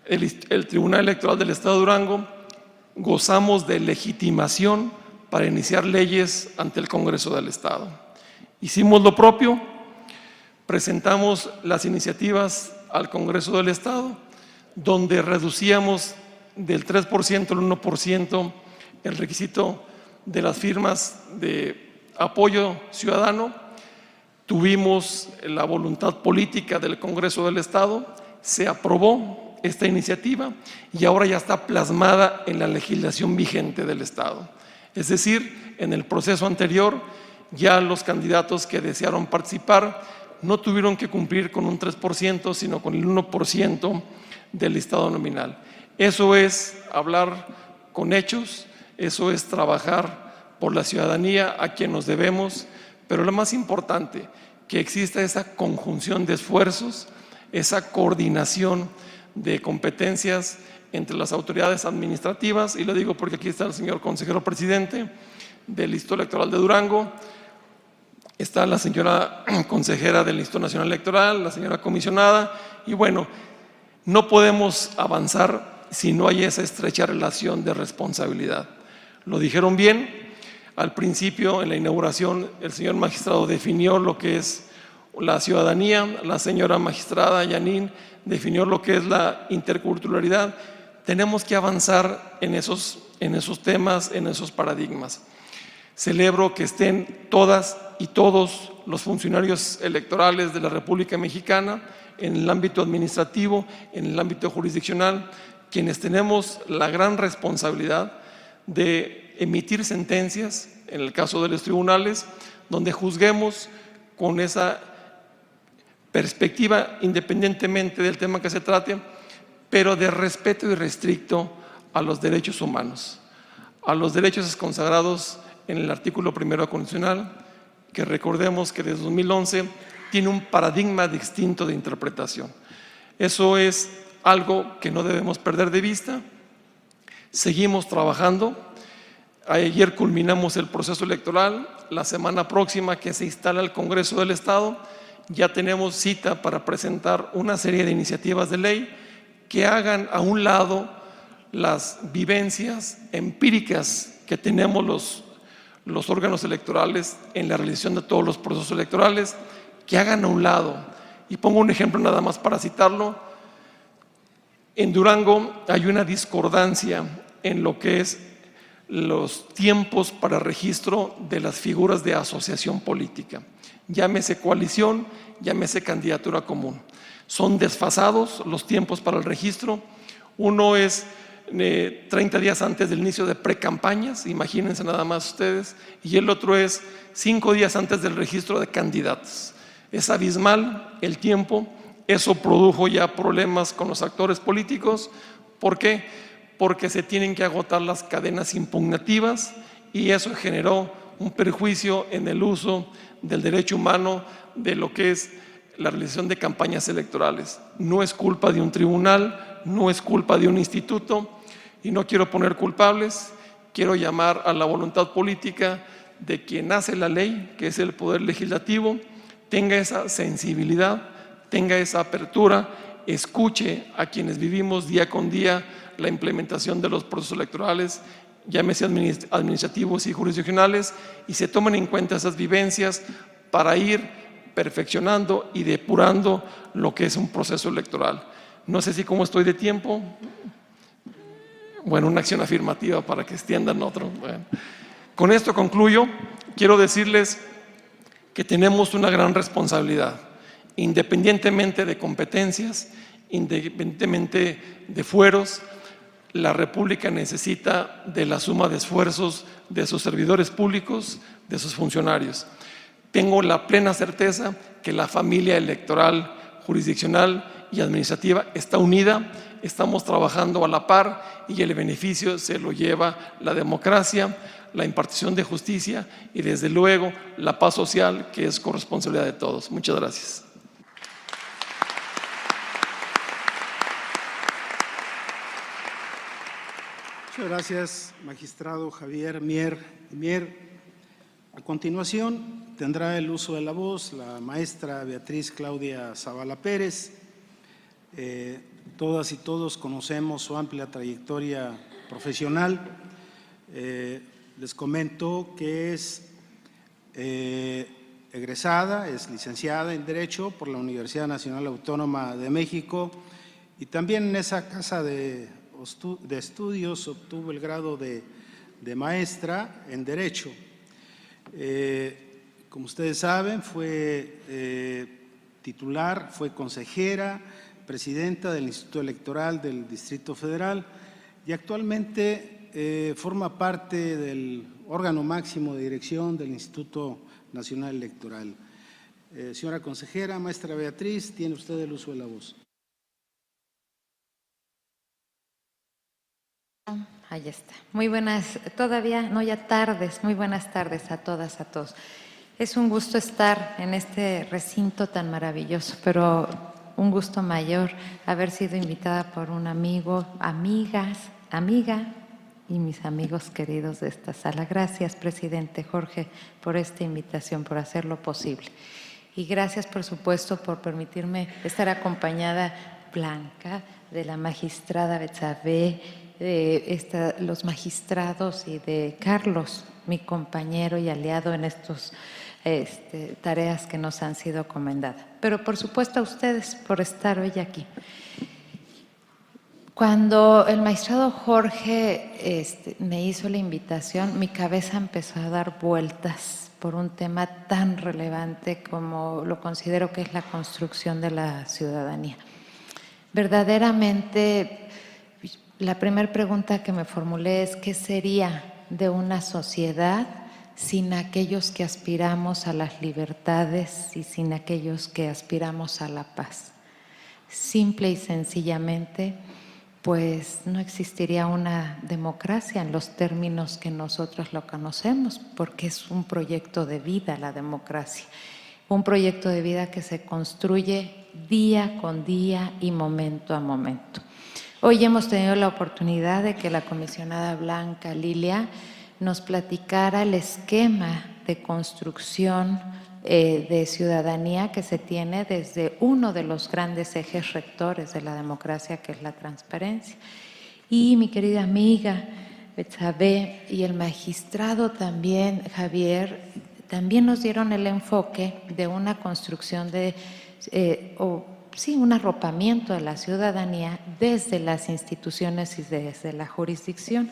el Tribunal Electoral del Estado de Durango gozamos de legitimación para iniciar leyes ante el Congreso del Estado. Hicimos lo propio, presentamos las iniciativas al Congreso del Estado, donde reducíamos del 3% al 1% el requisito de las firmas de apoyo ciudadano. Tuvimos la voluntad política del Congreso del Estado, se aprobó esta iniciativa y ahora ya está plasmada en la legislación vigente del Estado. Es decir, en el proceso anterior ya los candidatos que desearon participar no tuvieron que cumplir con un 3%, sino con el 1% del listado nominal. Eso es hablar con hechos, eso es trabajar por la ciudadanía a quien nos debemos, pero lo más importante, que exista esa conjunción de esfuerzos, esa coordinación de competencias entre las autoridades administrativas, y lo digo porque aquí está el señor consejero presidente del Instituto Electoral de Durango, está la señora consejera del Instituto Nacional Electoral, la señora comisionada, y bueno, no podemos avanzar si no hay esa estrecha relación de responsabilidad. Lo dijeron bien, al principio en la inauguración el señor magistrado definió lo que es la ciudadanía, la señora magistrada Yanin definió lo que es la interculturalidad. Tenemos que avanzar en esos temas, en esos paradigmas. Celebro que estén todas y todos los funcionarios electorales de la República Mexicana en el ámbito administrativo, en el ámbito jurisdiccional, quienes tenemos la gran responsabilidad de emitir sentencias, en el caso de los tribunales, donde juzguemos con esa perspectiva, independientemente del tema que se trate, pero de respeto irrestricto a los derechos humanos, a los derechos consagrados en el artículo 1 constitucional, que recordemos que desde 2011 tiene un paradigma distinto de interpretación. Eso es algo que no debemos perder de vista. Seguimos trabajando. Ayer culminamos el proceso electoral. La semana próxima que se instala el Congreso del Estado, ya tenemos cita para presentar una serie de iniciativas de ley que hagan a un lado las vivencias empíricas que tenemos los órganos electorales en la realización de todos los procesos electorales, que hagan a un lado. Y pongo un ejemplo nada más para citarlo. En Durango hay una discordancia en lo que es los tiempos para registro de las figuras de asociación política. Llámese coalición, llámese candidatura común. Son desfasados los tiempos para el registro. Uno es 30 días antes del inicio de precampañas, imagínense nada más ustedes, y el otro es 5 días antes del registro de candidatos. Es abismal el tiempo. Eso produjo ya problemas con los actores políticos. ¿Por qué? Porque se tienen que agotar las cadenas impugnativas y eso generó un perjuicio en el uso del derecho humano de lo que es la realización de campañas electorales. No es culpa de un tribunal, no es culpa de un instituto, y no quiero poner culpables, quiero llamar a la voluntad política de quien hace la ley, que es el Poder Legislativo, tenga esa sensibilidad, tenga esa apertura, escuche a quienes vivimos día con día la implementación de los procesos electorales, llámese administrativos y jurisdiccionales, y se tomen en cuenta esas vivencias para ir perfeccionando y depurando lo que es un proceso electoral. No sé si cómo estoy de tiempo. Bueno, una acción afirmativa para que extiendan otro. Bueno, con esto concluyo. Quiero decirles que tenemos una gran responsabilidad, independientemente de competencias, independientemente de fueros. La República necesita de la suma de esfuerzos de sus servidores públicos, de sus funcionarios. Tengo la plena certeza que la familia electoral, jurisdiccional y administrativa está unida, estamos trabajando a la par y el beneficio se lo lleva la democracia, la impartición de justicia y desde luego la paz social, que es corresponsabilidad de todos. Muchas gracias. Muchas gracias, magistrado Javier Mier. A continuación, tendrá el uso de la voz la maestra Beatriz Claudia Zavala Pérez. Todas y todos conocemos su amplia trayectoria profesional. Les comento que es egresada, es licenciada en Derecho por la Universidad Nacional Autónoma de México y también en esa casa de estudios obtuvo el grado de maestra en Derecho. Como ustedes saben, fue titular, fue consejera, presidenta del Instituto Electoral del Distrito Federal y actualmente forma parte del órgano máximo de dirección del Instituto Nacional Electoral. Señora consejera, maestra Beatriz, tiene usted el uso de la voz. Ahí está. Muy buenas, todavía no ya tardes, muy buenas tardes a todas, a todos. Es un gusto estar en este recinto tan maravilloso, pero un gusto mayor haber sido invitada por un amigo, amiga y mis amigos queridos de esta sala. Gracias, presidente Jorge, por esta invitación, por hacerlo posible. Y gracias, por supuesto, por permitirme estar acompañada, Blanca, de la magistrada Betsabe, de los magistrados y de Carlos, mi compañero y aliado en estas tareas que nos han sido comendadas. Pero por supuesto a ustedes por estar hoy aquí. Cuando el magistrado Jorge me hizo la invitación, mi cabeza empezó a dar vueltas por un tema tan relevante como lo considero que es la construcción de la ciudadanía. Verdaderamente, la primera pregunta que me formulé es ¿qué sería de una sociedad sin aquellos que aspiramos a las libertades y sin aquellos que aspiramos a la paz? Simple y sencillamente, pues no existiría una democracia en los términos que nosotros lo conocemos, porque es un proyecto de vida la democracia, un proyecto de vida que se construye día con día y momento a momento. Hoy hemos tenido la oportunidad de que la comisionada Blanca Lilia nos platicara el esquema de construcción de ciudadanía que se tiene desde uno de los grandes ejes rectores de la democracia, que es la transparencia. Y mi querida amiga Betsabe y el magistrado también, Javier, también nos dieron el enfoque de una construcción de un arropamiento de la ciudadanía desde las instituciones y desde la jurisdicción.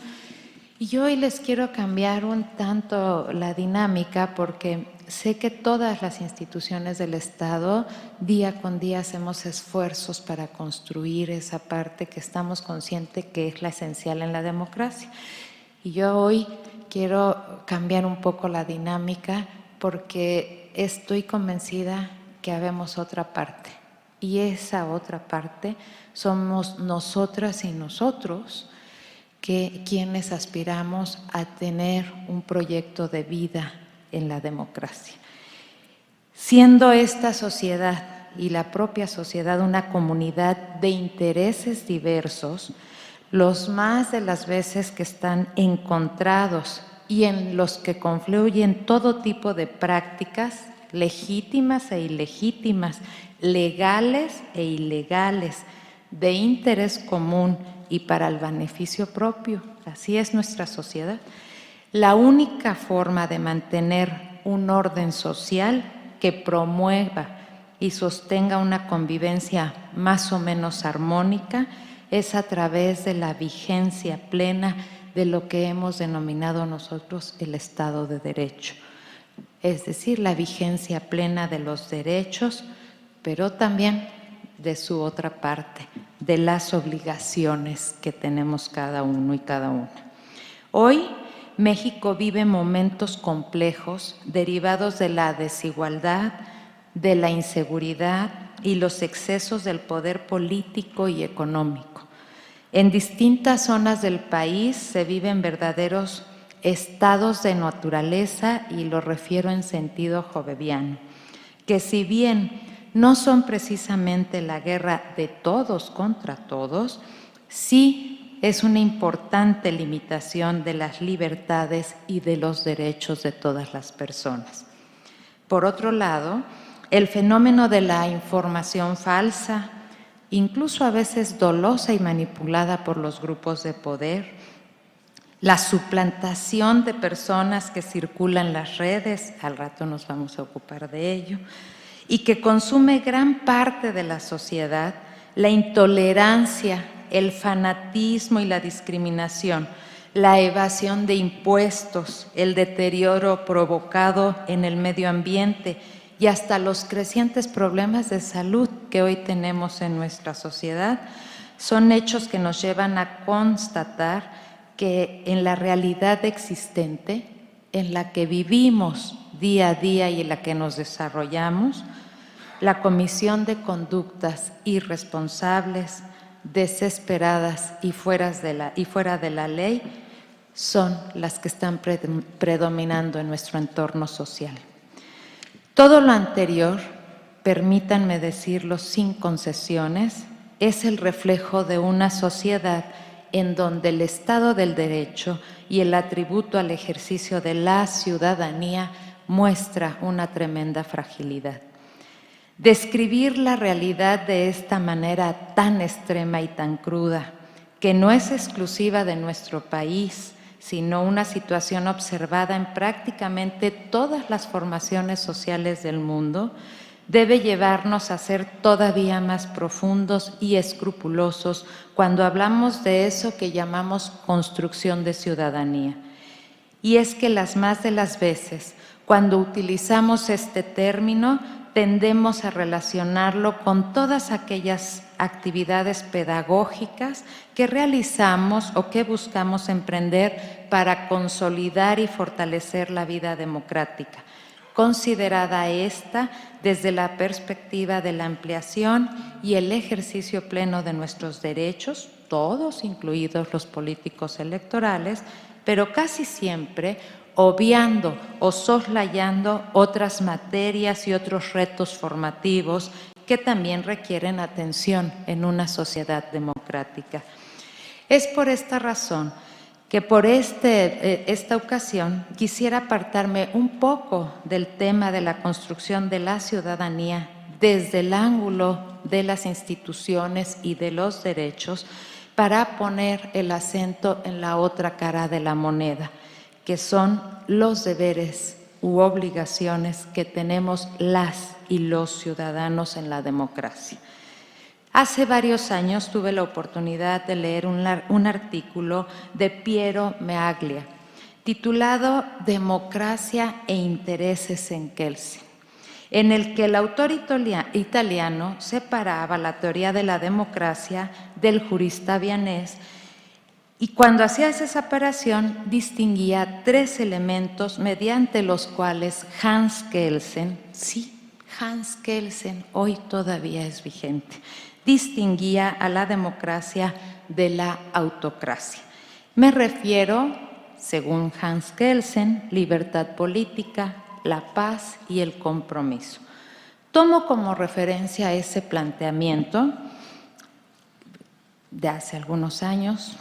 Y yo hoy les quiero cambiar un tanto la dinámica porque sé que todas las instituciones del Estado día con día hacemos esfuerzos para construir esa parte que estamos conscientes que es la esencial en la democracia. Y yo hoy quiero cambiar un poco la dinámica porque estoy convencida que habemos otra parte. Y esa otra parte somos nosotras y nosotros quienes aspiramos a tener un proyecto de vida en la democracia. Siendo esta sociedad y la propia sociedad una comunidad de intereses diversos, los más de las veces que están encontrados y en los que confluyen todo tipo de prácticas legítimas e ilegítimas, legales e ilegales, de interés común y para el beneficio propio. Así es nuestra sociedad. La única forma de mantener un orden social que promueva y sostenga una convivencia más o menos armónica es a través de la vigencia plena de lo que hemos denominado nosotros el Estado de Derecho. Es decir, la vigencia plena de los derechos, pero también de su otra parte, de las obligaciones que tenemos cada uno y cada una. Hoy, México vive momentos complejos derivados de la desigualdad, de la inseguridad y los excesos del poder político y económico. En distintas zonas del país se viven verdaderos estados de naturaleza, y lo refiero en sentido joveviano, que si bien no son precisamente la guerra de todos contra todos, sí es una importante limitación de las libertades y de los derechos de todas las personas. Por otro lado, el fenómeno de la información falsa, incluso a veces dolosa y manipulada por los grupos de poder, la suplantación de personas que circulan en las redes, al rato nos vamos a ocupar de ello, y que consume gran parte de la sociedad, la intolerancia, el fanatismo y la discriminación, la evasión de impuestos, el deterioro provocado en el medio ambiente y hasta los crecientes problemas de salud que hoy tenemos en nuestra sociedad, son hechos que nos llevan a constatar que en la realidad existente, en la que vivimos día a día y en la que nos desarrollamos, la comisión de conductas irresponsables, desesperadas y fuera de la ley son las que están predominando en nuestro entorno social. Todo lo anterior, permítanme decirlo sin concesiones, es el reflejo de una sociedad en donde el Estado del Derecho y el atributo al ejercicio de la ciudadanía muestra una tremenda fragilidad. Describir la realidad de esta manera tan extrema y tan cruda, que no es exclusiva de nuestro país, sino una situación observada en prácticamente todas las formaciones sociales del mundo, debe llevarnos a ser todavía más profundos y escrupulosos cuando hablamos de eso que llamamos construcción de ciudadanía. Y es que las más de las veces, cuando utilizamos este término, tendemos a relacionarlo con todas aquellas actividades pedagógicas que realizamos o que buscamos emprender para consolidar y fortalecer la vida democrática, considerada esta desde la perspectiva de la ampliación y el ejercicio pleno de nuestros derechos, todos incluidos los políticos electorales, pero casi siempre obviando o soslayando otras materias y otros retos formativos que también requieren atención en una sociedad democrática. Es por esta razón que por esta ocasión quisiera apartarme un poco del tema de la construcción de la ciudadanía desde el ángulo de las instituciones y de los derechos para poner el acento en la otra cara de la moneda, que son los deberes u obligaciones que tenemos las y los ciudadanos en la democracia. Hace varios años tuve la oportunidad de leer un artículo de Piero Meaglia titulado Democracia e intereses en Kelsen, en el que el autor italiano separaba la teoría de la democracia del jurista vienés. Y cuando hacía esa separación, distinguía tres elementos mediante los cuales Hans Kelsen, sí, Hans Kelsen hoy todavía es vigente, distinguía a la democracia de la autocracia. Me refiero, según Hans Kelsen, libertad política, la paz y el compromiso. Tomo como referencia ese planteamiento de hace algunos años,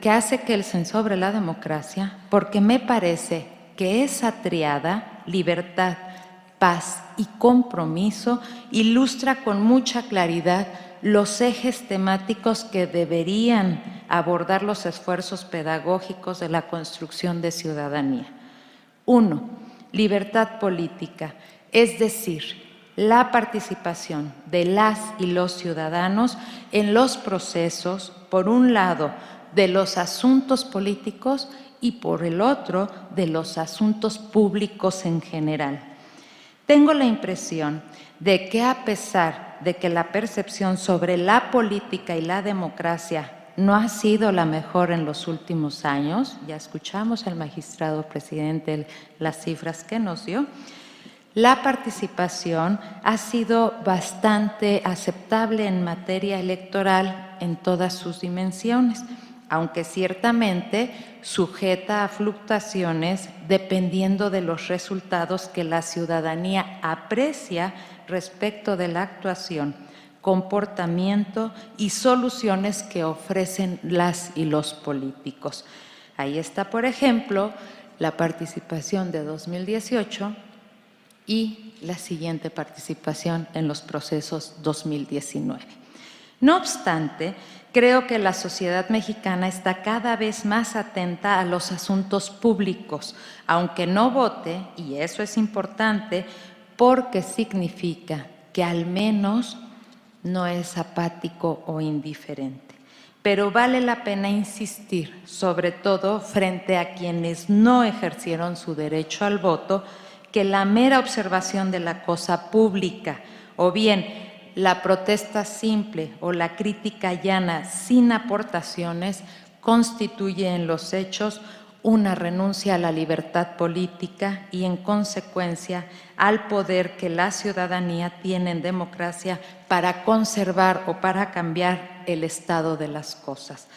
que hace Kelsen sobre la democracia, porque me parece que esa triada, libertad, paz y compromiso, ilustra con mucha claridad los ejes temáticos que deberían abordar los esfuerzos pedagógicos de la construcción de ciudadanía. 1. Libertad política, es decir, la participación de las y los ciudadanos en los procesos, por un lado, de los asuntos políticos y por el otro, de los asuntos públicos en general. Tengo la impresión de que a pesar de que la percepción sobre la política y la democracia no ha sido la mejor en los últimos años, ya escuchamos al magistrado presidente las cifras que nos dio, la participación ha sido bastante aceptable en materia electoral en todas sus dimensiones, aunque ciertamente sujeta a fluctuaciones dependiendo de los resultados que la ciudadanía aprecia respecto de la actuación, comportamiento y soluciones que ofrecen las y los políticos. Ahí está, por ejemplo, la participación de 2018 y la siguiente participación en los procesos 2019. No obstante, creo que la sociedad mexicana está cada vez más atenta a los asuntos públicos, aunque no vote, y eso es importante, porque significa que al menos no es apático o indiferente. Pero vale la pena insistir, sobre todo frente a quienes no ejercieron su derecho al voto, que la mera observación de la cosa pública o bien la protesta simple o la crítica llana sin aportaciones constituye en los hechos una renuncia a la libertad política y, en consecuencia, al poder que la ciudadanía tiene en democracia para conservar o para cambiar el estado de las cosas.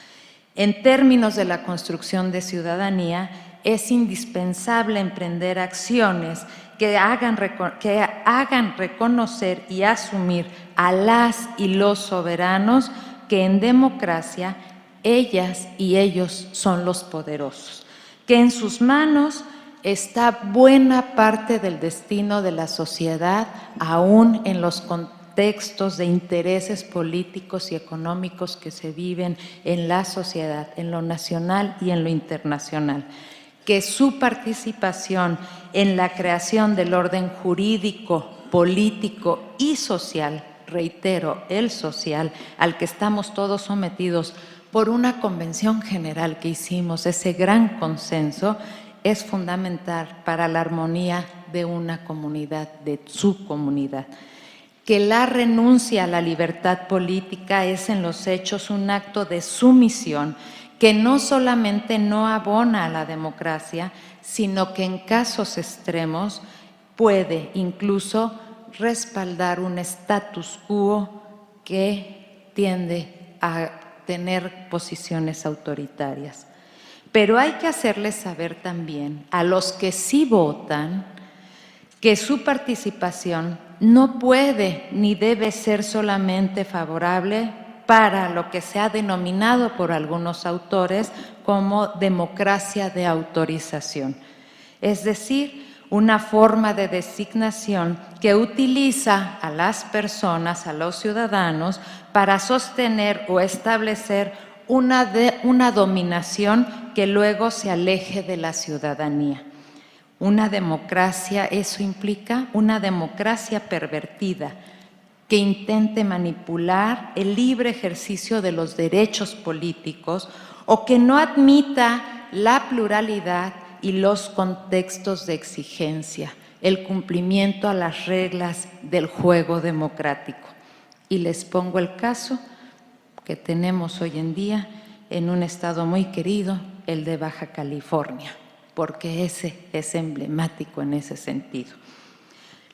En términos de la construcción de ciudadanía, es indispensable emprender acciones que hagan reconocer y asumir a las y los soberanos que en democracia ellas y ellos son los poderosos, que en sus manos está buena parte del destino de la sociedad, aún en los contextos de intereses políticos y económicos que se viven en la sociedad, en lo nacional y en lo internacional, que su participación en la creación del orden jurídico, político y social, reitero, el social, al que estamos todos sometidos por una convención general que hicimos, ese gran consenso, es fundamental para la armonía de una comunidad, de su comunidad. Que la renuncia a la libertad política es en los hechos un acto de sumisión que no solamente no abona a la democracia, sino que en casos extremos puede incluso respaldar un status quo que tiende a tener posiciones autoritarias. Pero hay que hacerles saber también a los que sí votan que su participación no puede ni debe ser solamente favorable para lo que se ha denominado por algunos autores como democracia de autorización, es decir, una forma de designación que utiliza a las personas, a los ciudadanos, para sostener o establecer una dominación que luego se aleje de la ciudadanía. Una democracia, eso implica una democracia pervertida, que intente manipular el libre ejercicio de los derechos políticos o que no admita la pluralidad y los contextos de exigencia, el cumplimiento a las reglas del juego democrático. Y les pongo el caso que tenemos hoy en día en un estado muy querido, el de Baja California, porque ese es emblemático en ese sentido.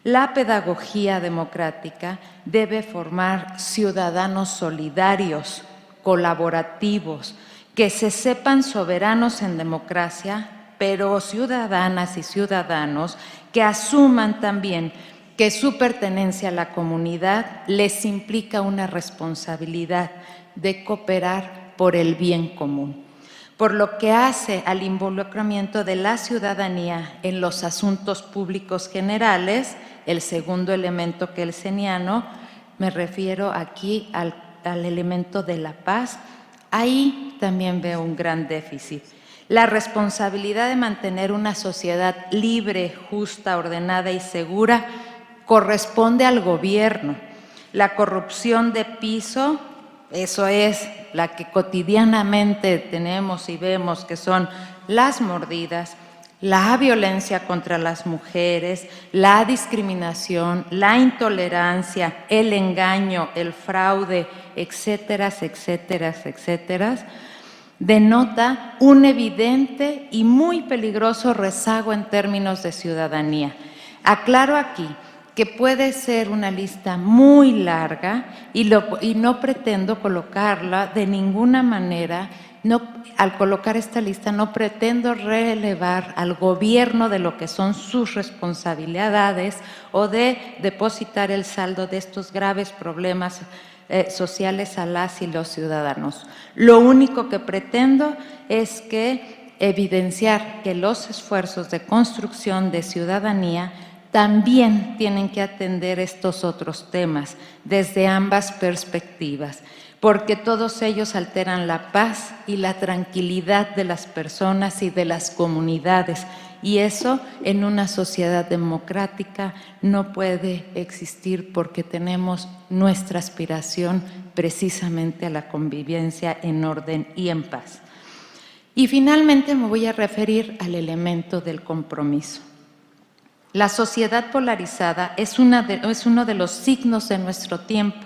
La pedagogía democrática debe formar ciudadanos solidarios, colaborativos, que se sepan soberanos en democracia, pero ciudadanas y ciudadanos que asuman también que su pertenencia a la comunidad les implica una responsabilidad de cooperar por el bien común. Por lo que hace al involucramiento de la ciudadanía en los asuntos públicos generales, el segundo elemento kelseniano, me refiero aquí al elemento de la paz, ahí también veo un gran déficit. La responsabilidad de mantener una sociedad libre, justa, ordenada y segura corresponde al gobierno. La corrupción de piso, eso es la que cotidianamente tenemos y vemos, que son las mordidas, la violencia contra las mujeres, la discriminación, la intolerancia, el engaño, el fraude, etcétera, etcétera, etcétera, denota un evidente y muy peligroso rezago en términos de ciudadanía. Aclaro aquí que puede ser una lista muy larga y no pretendo colocarla de ninguna manera. Al colocar esta lista no pretendo relevar al gobierno de lo que son sus responsabilidades o de depositar el saldo de estos graves problemas sociales a las y los ciudadanos. Lo único que pretendo es evidenciar que los esfuerzos de construcción de ciudadanía también tienen que atender estos otros temas desde ambas perspectivas, porque todos ellos alteran la paz y la tranquilidad de las personas y de las comunidades, y eso en una sociedad democrática no puede existir, porque tenemos nuestra aspiración precisamente a la convivencia en orden y en paz. Y finalmente me voy a referir al elemento del compromiso. La sociedad polarizada es uno de los signos de nuestro tiempo.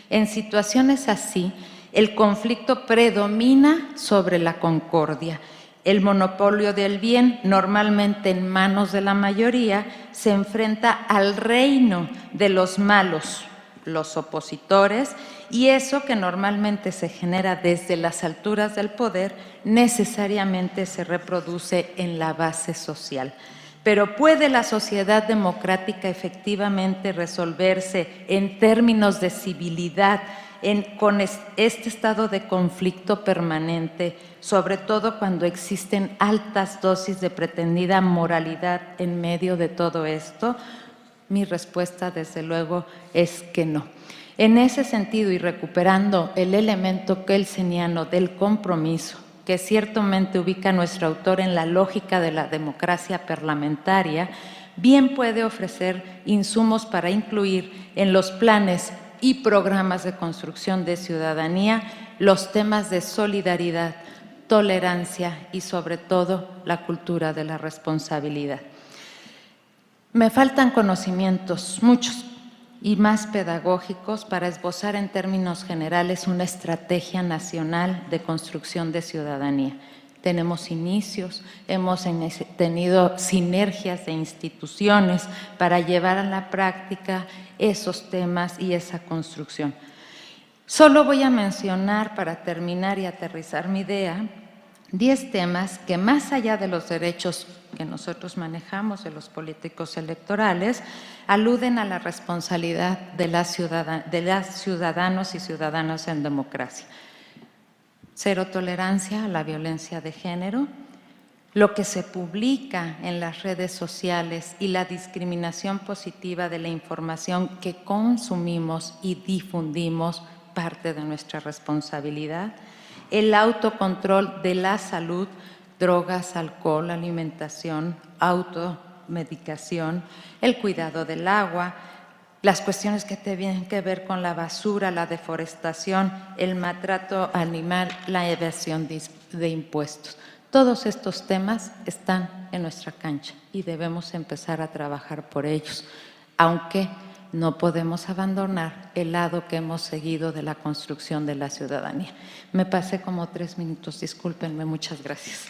En situaciones así, el conflicto predomina sobre la concordia. El monopolio del bien, normalmente en manos de la mayoría, se enfrenta al reino de los malos, los opositores, y eso que normalmente se genera desde las alturas del poder, necesariamente se reproduce en la base social. Pero ¿puede la sociedad democrática efectivamente resolverse en términos de civilidad con este estado de conflicto permanente, sobre todo cuando existen altas dosis de pretendida moralidad en medio de todo esto? Mi respuesta, desde luego, es que no. En ese sentido, y recuperando el elemento kelseniano del compromiso, que ciertamente ubica a nuestro autor en la lógica de la democracia parlamentaria, bien puede ofrecer insumos para incluir en los planes y programas de construcción de ciudadanía los temas de solidaridad, tolerancia y, sobre todo, la cultura de la responsabilidad. Me faltan conocimientos, muchos, y más pedagógicos para esbozar en términos generales una estrategia nacional de construcción de ciudadanía. Tenemos inicios, hemos tenido sinergias de instituciones para llevar a la práctica esos temas y esa construcción. Solo voy a mencionar, para terminar y aterrizar mi idea, 10 temas que, más allá de los derechos que nosotros manejamos de los políticos electorales, aluden a la responsabilidad de las ciudadanos y ciudadanas en democracia. Cero tolerancia a la violencia de género, lo que se publica en las redes sociales y la discriminación positiva de la información que consumimos y difundimos, parte de nuestra responsabilidad. El autocontrol de la salud, drogas, alcohol, alimentación, automedicación, el cuidado del agua, las cuestiones que tienen que ver con la basura, la deforestación, el maltrato animal, la evasión de impuestos. Todos estos temas están en nuestra cancha y debemos empezar a trabajar por ellos, aunque no podemos abandonar el lado que hemos seguido de la construcción de la ciudadanía. Me pasé como 3 minutos, discúlpenme, muchas gracias.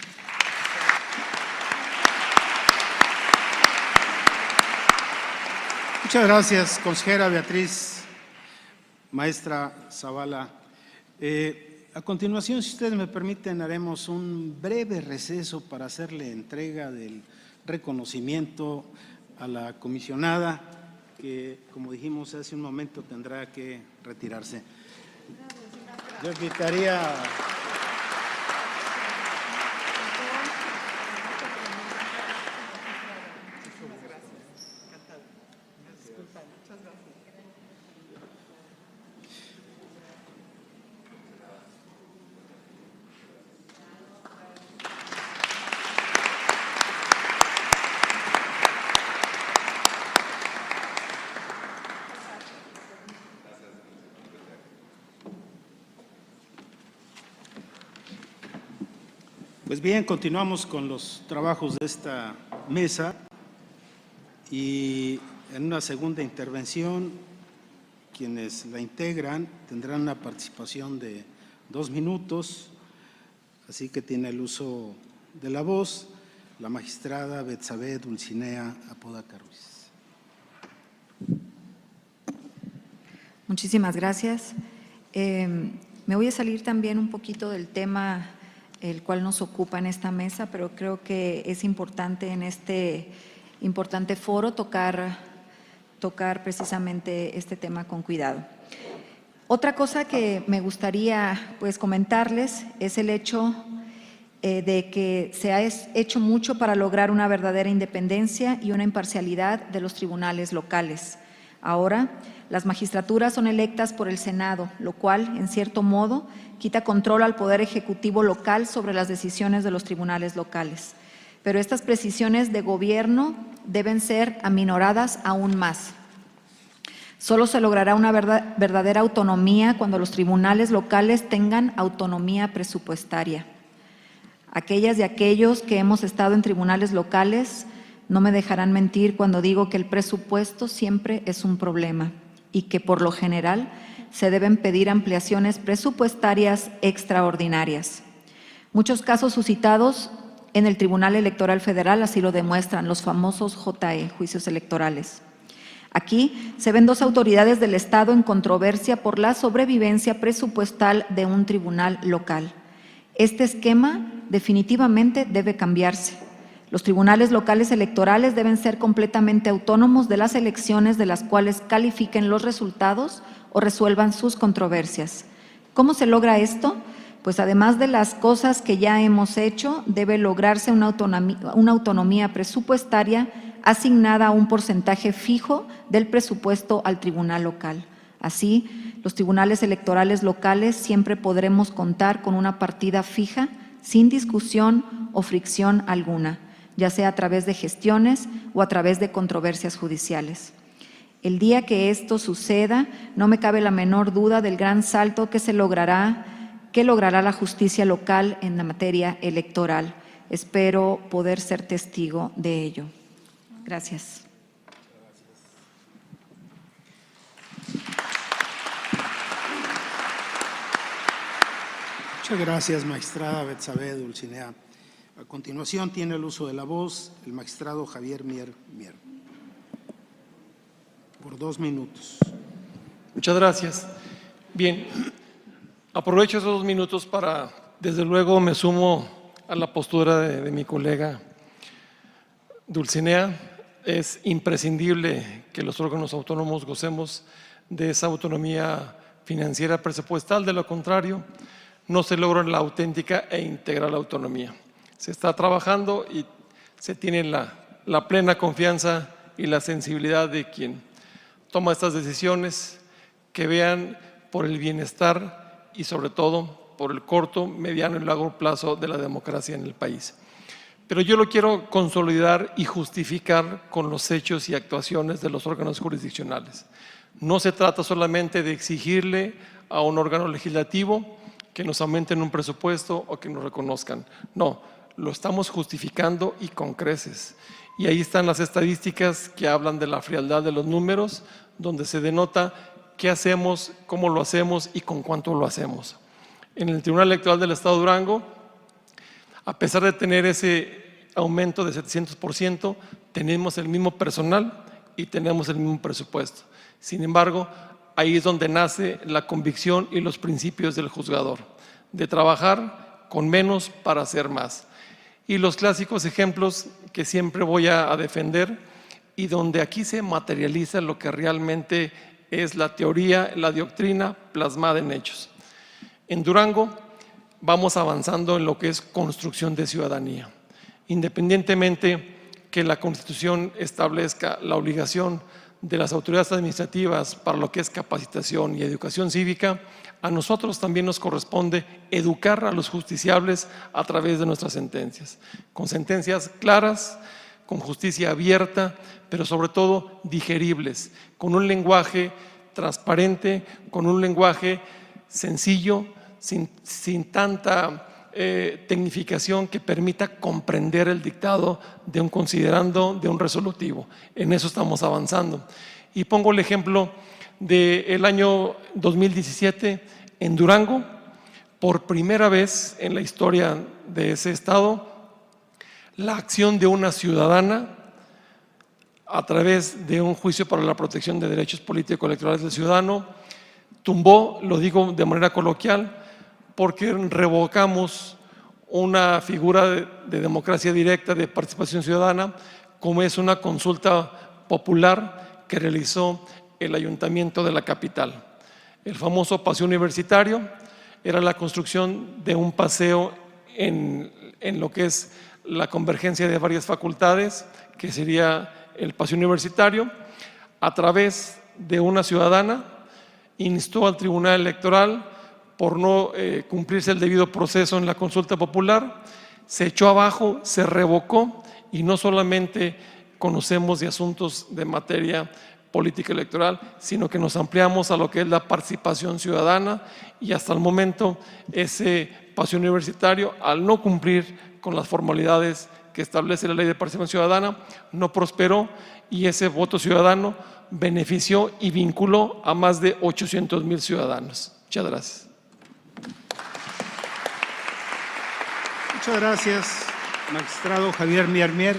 Muchas gracias, consejera Beatriz, maestra Zavala. A continuación, si ustedes me permiten, haremos un breve receso para hacerle entrega del reconocimiento a la comisionada, que, como dijimos hace un momento, tendrá que retirarse. Yo invitaría… Pues bien, continuamos con los trabajos de esta mesa y en una segunda intervención, quienes la integran tendrán una participación de 2 minutos, así que tiene el uso de la voz la magistrada Betsabe Dulcinea Apodaca Ruiz. Muchísimas gracias. Me voy a salir también un poquito del tema el cual nos ocupa en esta mesa, pero creo que es importante en este importante foro tocar precisamente este tema con cuidado. Otra cosa que me gustaría comentarles es el hecho de que se ha hecho mucho para lograr una verdadera independencia y una imparcialidad de los tribunales locales. Ahora, las magistraturas son electas por el Senado, lo cual, en cierto modo, quita control al Poder Ejecutivo local sobre las decisiones de los tribunales locales. Pero estas precisiones de gobierno deben ser aminoradas aún más. Solo se logrará una verdadera autonomía cuando los tribunales locales tengan autonomía presupuestaria. Aquellas y aquellos que hemos estado en tribunales locales no me dejarán mentir cuando digo que el presupuesto siempre es un problema y que por lo general se deben pedir ampliaciones presupuestarias extraordinarias. Muchos casos suscitados en el Tribunal Electoral Federal así lo demuestran, los famosos JE, juicios electorales. Aquí se ven dos autoridades del Estado en controversia por la sobrevivencia presupuestal de un tribunal local. Este esquema definitivamente debe cambiarse. Los tribunales locales electorales deben ser completamente autónomos de las elecciones de las cuales califiquen los resultados o resuelvan sus controversias. ¿Cómo se logra esto? Pues además de las cosas que ya hemos hecho, debe lograrse una autonomía presupuestaria asignada a un porcentaje fijo del presupuesto al tribunal local. Así, los tribunales electorales locales siempre podremos contar con una partida fija, sin discusión o fricción alguna, ya sea a través de gestiones o a través de controversias judiciales. El día que esto suceda, no me cabe la menor duda del gran salto que logrará la justicia local en la materia electoral. Espero poder ser testigo de ello. Gracias. Muchas gracias, magistrada Betsabe Dulcinea. A continuación tiene el uso de la voz el magistrado Javier Mier. Por 2 minutos. Muchas gracias. Bien, aprovecho esos 2 minutos para, desde luego, me sumo a la postura de mi colega Dulcinea. Es imprescindible que los órganos autónomos gocemos de esa autonomía financiera presupuestal, de lo contrario, no se logra la auténtica e integral autonomía. Se está trabajando y se tiene la plena confianza y la sensibilidad de quien toma estas decisiones, que vean por el bienestar y sobre todo por el corto, mediano y largo plazo de la democracia en el país. Pero yo lo quiero consolidar y justificar con los hechos y actuaciones de los órganos jurisdiccionales. No se trata solamente de exigirle a un órgano legislativo que nos aumenten un presupuesto o que nos reconozcan. No, lo estamos justificando y con creces. Y ahí están las estadísticas que hablan de la frialdad de los números, donde se denota qué hacemos, cómo lo hacemos y con cuánto lo hacemos. En el Tribunal Electoral del Estado de Durango, a pesar de tener ese aumento de 700%, tenemos el mismo personal y tenemos el mismo presupuesto. Sin embargo, ahí es donde nace la convicción y los principios del juzgador, de trabajar con menos para hacer más. Y los clásicos ejemplos que siempre voy a defender y donde aquí se materializa lo que realmente es la teoría, la doctrina plasmada en hechos. En Durango vamos avanzando en lo que es construcción de ciudadanía. Independientemente que la Constitución establezca la obligación de las autoridades administrativas para lo que es capacitación y educación cívica, a nosotros también nos corresponde educar a los justiciables a través de nuestras sentencias, con sentencias claras, con justicia abierta, pero sobre todo digeribles, con un lenguaje transparente, con un lenguaje sencillo, sin tanta tecnificación, que permita comprender el dictado de un considerando, de un resolutivo. En eso estamos avanzando. Y pongo el ejemplo del año 2017 en Durango. Por primera vez en la historia de ese estado, la acción de una ciudadana a través de un juicio para la protección de derechos político-electorales del ciudadano tumbó, lo digo de manera coloquial, porque revocamos una figura de democracia directa, de participación ciudadana, como es una consulta popular que realizó el Ayuntamiento de la capital. El famoso paseo universitario era la construcción de un paseo en lo que es la convergencia de varias facultades, que sería el paseo universitario. A través de una ciudadana instó al Tribunal Electoral por no cumplirse el debido proceso en la consulta popular, se echó abajo, se revocó, y no solamente conocemos de asuntos de materia política electoral, sino que nos ampliamos a lo que es la participación ciudadana, y hasta el momento ese paseo universitario, al no cumplir con las formalidades que establece la Ley de Participación Ciudadana, no prosperó, y ese voto ciudadano benefició y vinculó a más de 800,000 ciudadanos. Muchas gracias. Muchas gracias, magistrado Javier Mier Mier.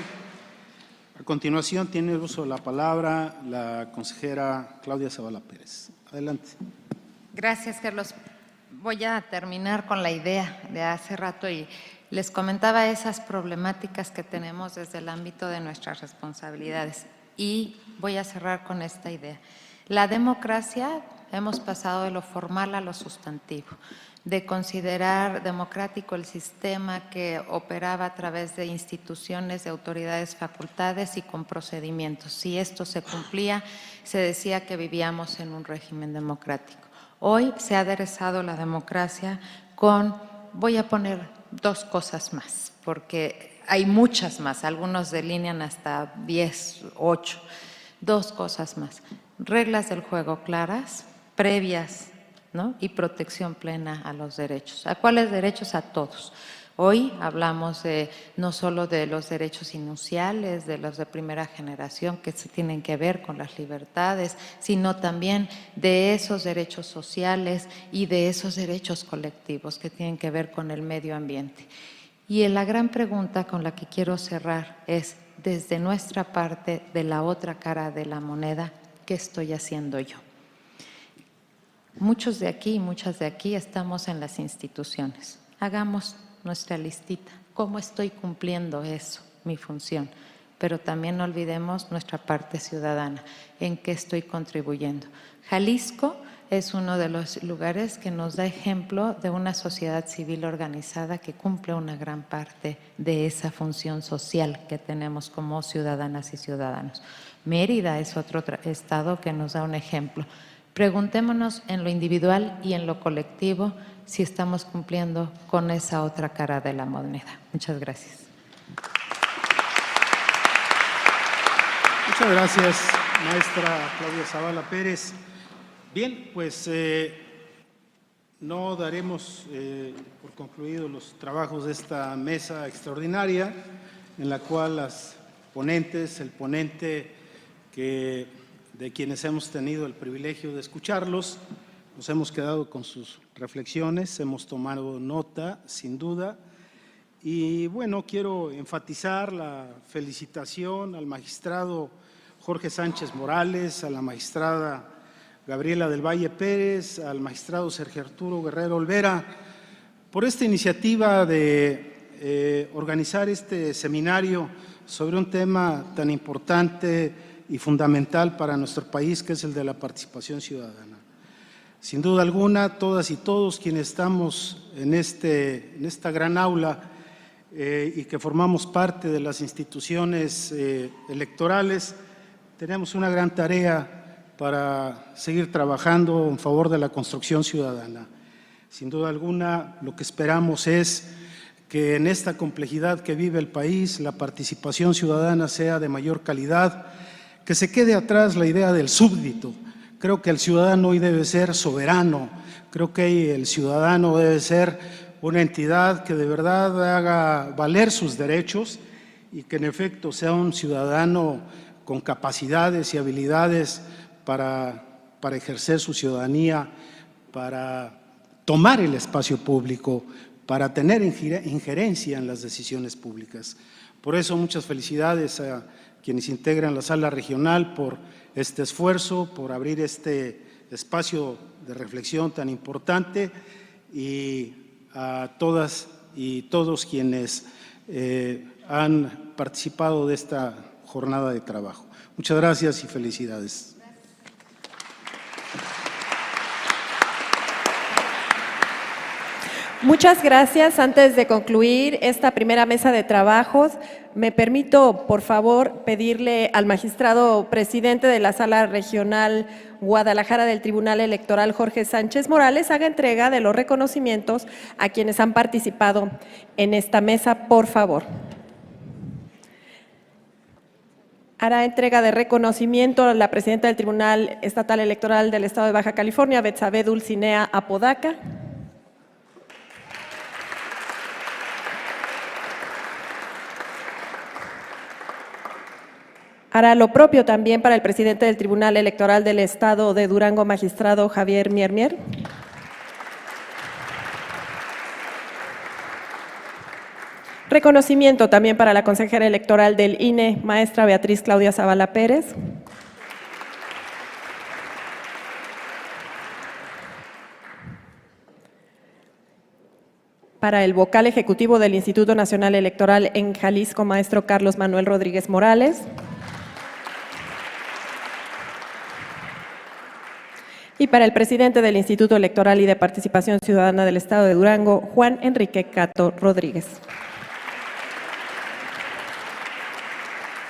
A continuación tiene uso de la palabra la consejera Claudia Zavala Pérez. Adelante. Gracias, Carlos. Voy a terminar con la idea de hace rato y les comentaba esas problemáticas que tenemos desde el ámbito de nuestras responsabilidades. Y voy a cerrar con esta idea. La democracia, hemos pasado de lo formal a lo sustantivo, de considerar democrático el sistema que operaba a través de instituciones, de autoridades, facultades y con procedimientos. Si esto se cumplía, se decía que vivíamos en un régimen democrático. Hoy se ha aderezado la democracia con, voy a poner dos cosas más, porque hay muchas más, algunos delinean hasta 10, 8, dos cosas más. Reglas del juego claras, previas, ¿no? Y protección plena a los derechos. ¿A cuáles derechos? A todos. Hoy hablamos no solo de los derechos iniciales, de los de primera generación que se tienen que ver con las libertades, sino también de esos derechos sociales y de esos derechos colectivos que tienen que ver con el medio ambiente. Y la gran pregunta con la que quiero cerrar es, desde nuestra parte, de la otra cara de la moneda, ¿qué estoy haciendo yo? Muchos de aquí y muchas de aquí estamos en las instituciones. Hagamos nuestra listita. ¿Cómo estoy cumpliendo eso, mi función? Pero también no olvidemos nuestra parte ciudadana. ¿En qué estoy contribuyendo? Jalisco es uno de los lugares que nos da ejemplo de una sociedad civil organizada que cumple una gran parte de esa función social que tenemos como ciudadanas y ciudadanos. Mérida es otro estado que nos da un ejemplo. Preguntémonos en lo individual y en lo colectivo si estamos cumpliendo con esa otra cara de la moneda. Muchas gracias. Muchas gracias, maestra Claudia Zavala Pérez. Bien, pues no daremos por concluidos los trabajos de esta mesa extraordinaria, en la cual las ponentes, el ponente de quienes hemos tenido el privilegio de escucharlos, nos hemos quedado con sus reflexiones, hemos tomado nota, sin duda. Y bueno, quiero enfatizar la felicitación al magistrado Jorge Sánchez Morales, a la magistrada Gabriela del Valle Pérez, al magistrado Sergio Arturo Guerrero Olvera, por esta iniciativa de organizar este seminario sobre un tema tan importante y fundamental para nuestro país, que es el de la participación ciudadana. Sin duda alguna, todas y todos quienes estamos en esta gran aula y que formamos parte de las instituciones electorales, tenemos una gran tarea para seguir trabajando en favor de la construcción ciudadana. Sin duda alguna, lo que esperamos es que en esta complejidad que vive el país, la participación ciudadana sea de mayor calidad, que se quede atrás la idea del súbdito. Creo que el ciudadano hoy debe ser soberano, creo que el ciudadano debe ser una entidad que de verdad haga valer sus derechos y que en efecto sea un ciudadano con capacidades y habilidades para ejercer su ciudadanía, para tomar el espacio público, para tener injerencia en las decisiones públicas. Por eso, muchas felicidades a quienes integran la sala regional por este esfuerzo, por abrir este espacio de reflexión tan importante y a todas y todos quienes han participado de esta jornada de trabajo. Muchas gracias y felicidades. Muchas gracias. Antes de concluir esta primera mesa de trabajos, me permito, por favor, pedirle al magistrado presidente de la Sala Regional Guadalajara del Tribunal Electoral, Jorge Sánchez Morales, haga entrega de los reconocimientos a quienes han participado en esta mesa, por favor. Hará entrega de reconocimiento a la presidenta del Tribunal Estatal Electoral del Estado de Baja California, Betsabe Dulcinea Apodaca. Hará lo propio también para el presidente del Tribunal Electoral del Estado de Durango, magistrado Javier Miermier. Reconocimiento también para la consejera electoral del INE, maestra Beatriz Claudia Zavala Pérez. Para el vocal ejecutivo del Instituto Nacional Electoral en Jalisco, maestro Carlos Manuel Rodríguez Morales. Y para el presidente del Instituto Electoral y de Participación Ciudadana del Estado de Durango, Juan Enrique Cato Rodríguez.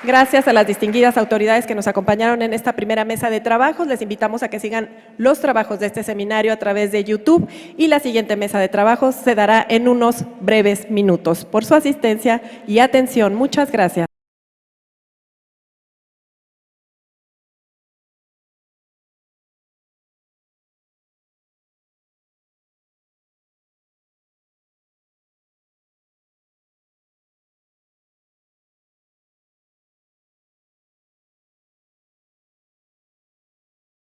Gracias a las distinguidas autoridades que nos acompañaron en esta primera mesa de trabajos. Les invitamos a que sigan los trabajos de este seminario a través de YouTube y la siguiente mesa de trabajos se dará en unos breves minutos. Por su asistencia y atención, muchas gracias.